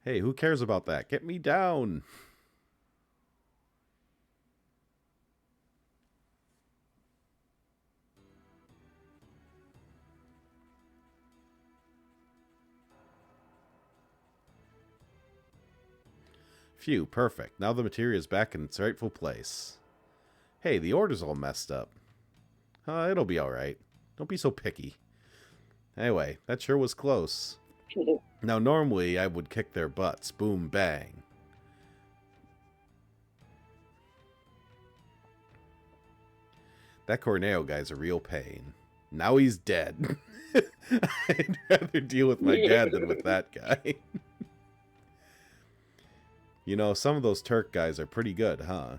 Hey, who cares about that? Get me down. Phew, perfect. Now the materia is back in its rightful place. Hey, the order's all messed up. It'll be alright. Don't be so picky. Anyway, that sure was close. Now, normally, I would kick their butts. Boom, bang. That Corneo guy's a real pain. Now he's dead. I'd rather deal with my dad than with that guy. You know, some of those Turk guys are pretty good, huh?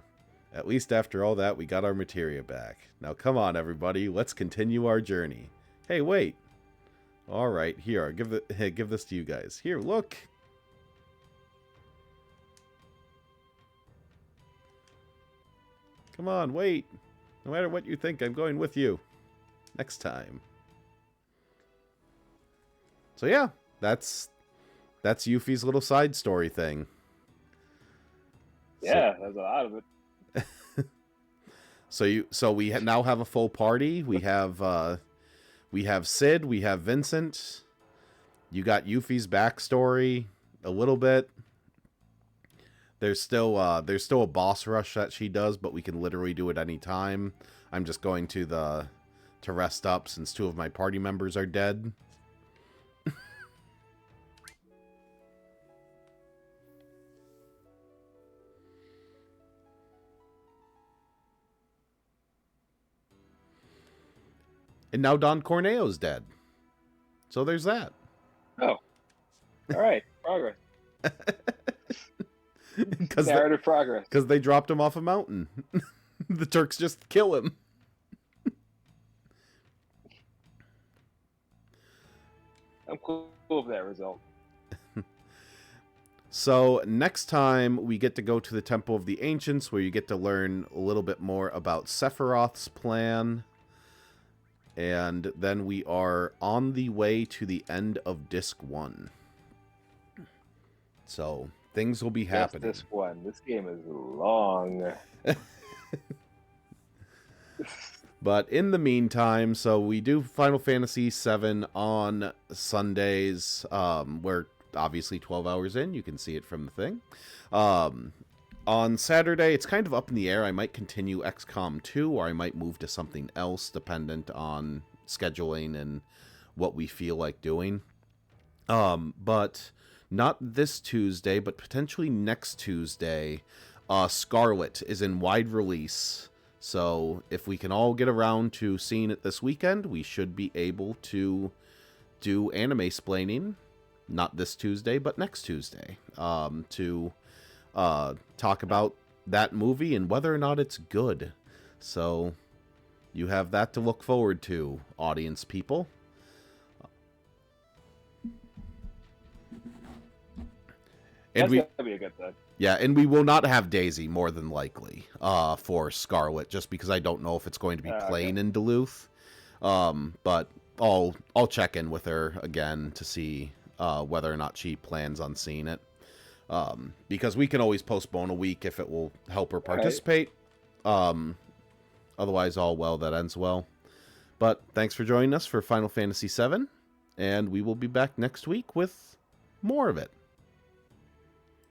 At least after all that, we got our materia back. Now come on, everybody, let's continue our journey. Hey, wait. Alright, here, I'll give this to you guys. Here, look! Come on, wait! No matter what you think, I'm going with you. Next time. So yeah, that's Yuffie's little side story thing. Yeah, there's a lot of it. So we now have a full party. We have Sid, we have Vincent. You got Yuffie's backstory a little bit. There's still a boss rush that she does, but we can literally do it anytime. I'm just going to rest up since 2 of my party members are dead. And now Don Corneo's dead. So there's that. Oh. All right. Progress. Because progress. Because they dropped him off a mountain. The Turks just kill him. I'm cool with that result. So next time we get to go to the Temple of the Ancients, where you get to learn a little bit more about Sephiroth's plan. And then we are on the way to the end of Disc 1. So things will be happening. Disc 1. This game is long. But in the meantime, so we do Final Fantasy VII on Sundays. We're obviously 12 hours in. You can see it from the thing. On Saturday, it's kind of up in the air. I might continue XCOM 2, or I might move to something else, dependent on scheduling and what we feel like doing. But not this Tuesday, but potentially next Tuesday, Scarlet is in wide release. So if we can all get around to seeing it this weekend, we should be able to do anime-splaining, not this Tuesday, but next Tuesday, to talk about that movie and whether or not it's good. So you have that to look forward to, audience people. That's going to be a good thing. Yeah, and we will not have Daisy, more than likely, for Scarlet, just because I don't know if it's going to be playing in Duluth. But I'll check in with her again to see whether or not she plans on seeing it. Because we can always postpone a week if it will help her participate. Right. Otherwise, all well that ends well. But thanks for joining us for Final Fantasy VII, and we will be back next week with more of it.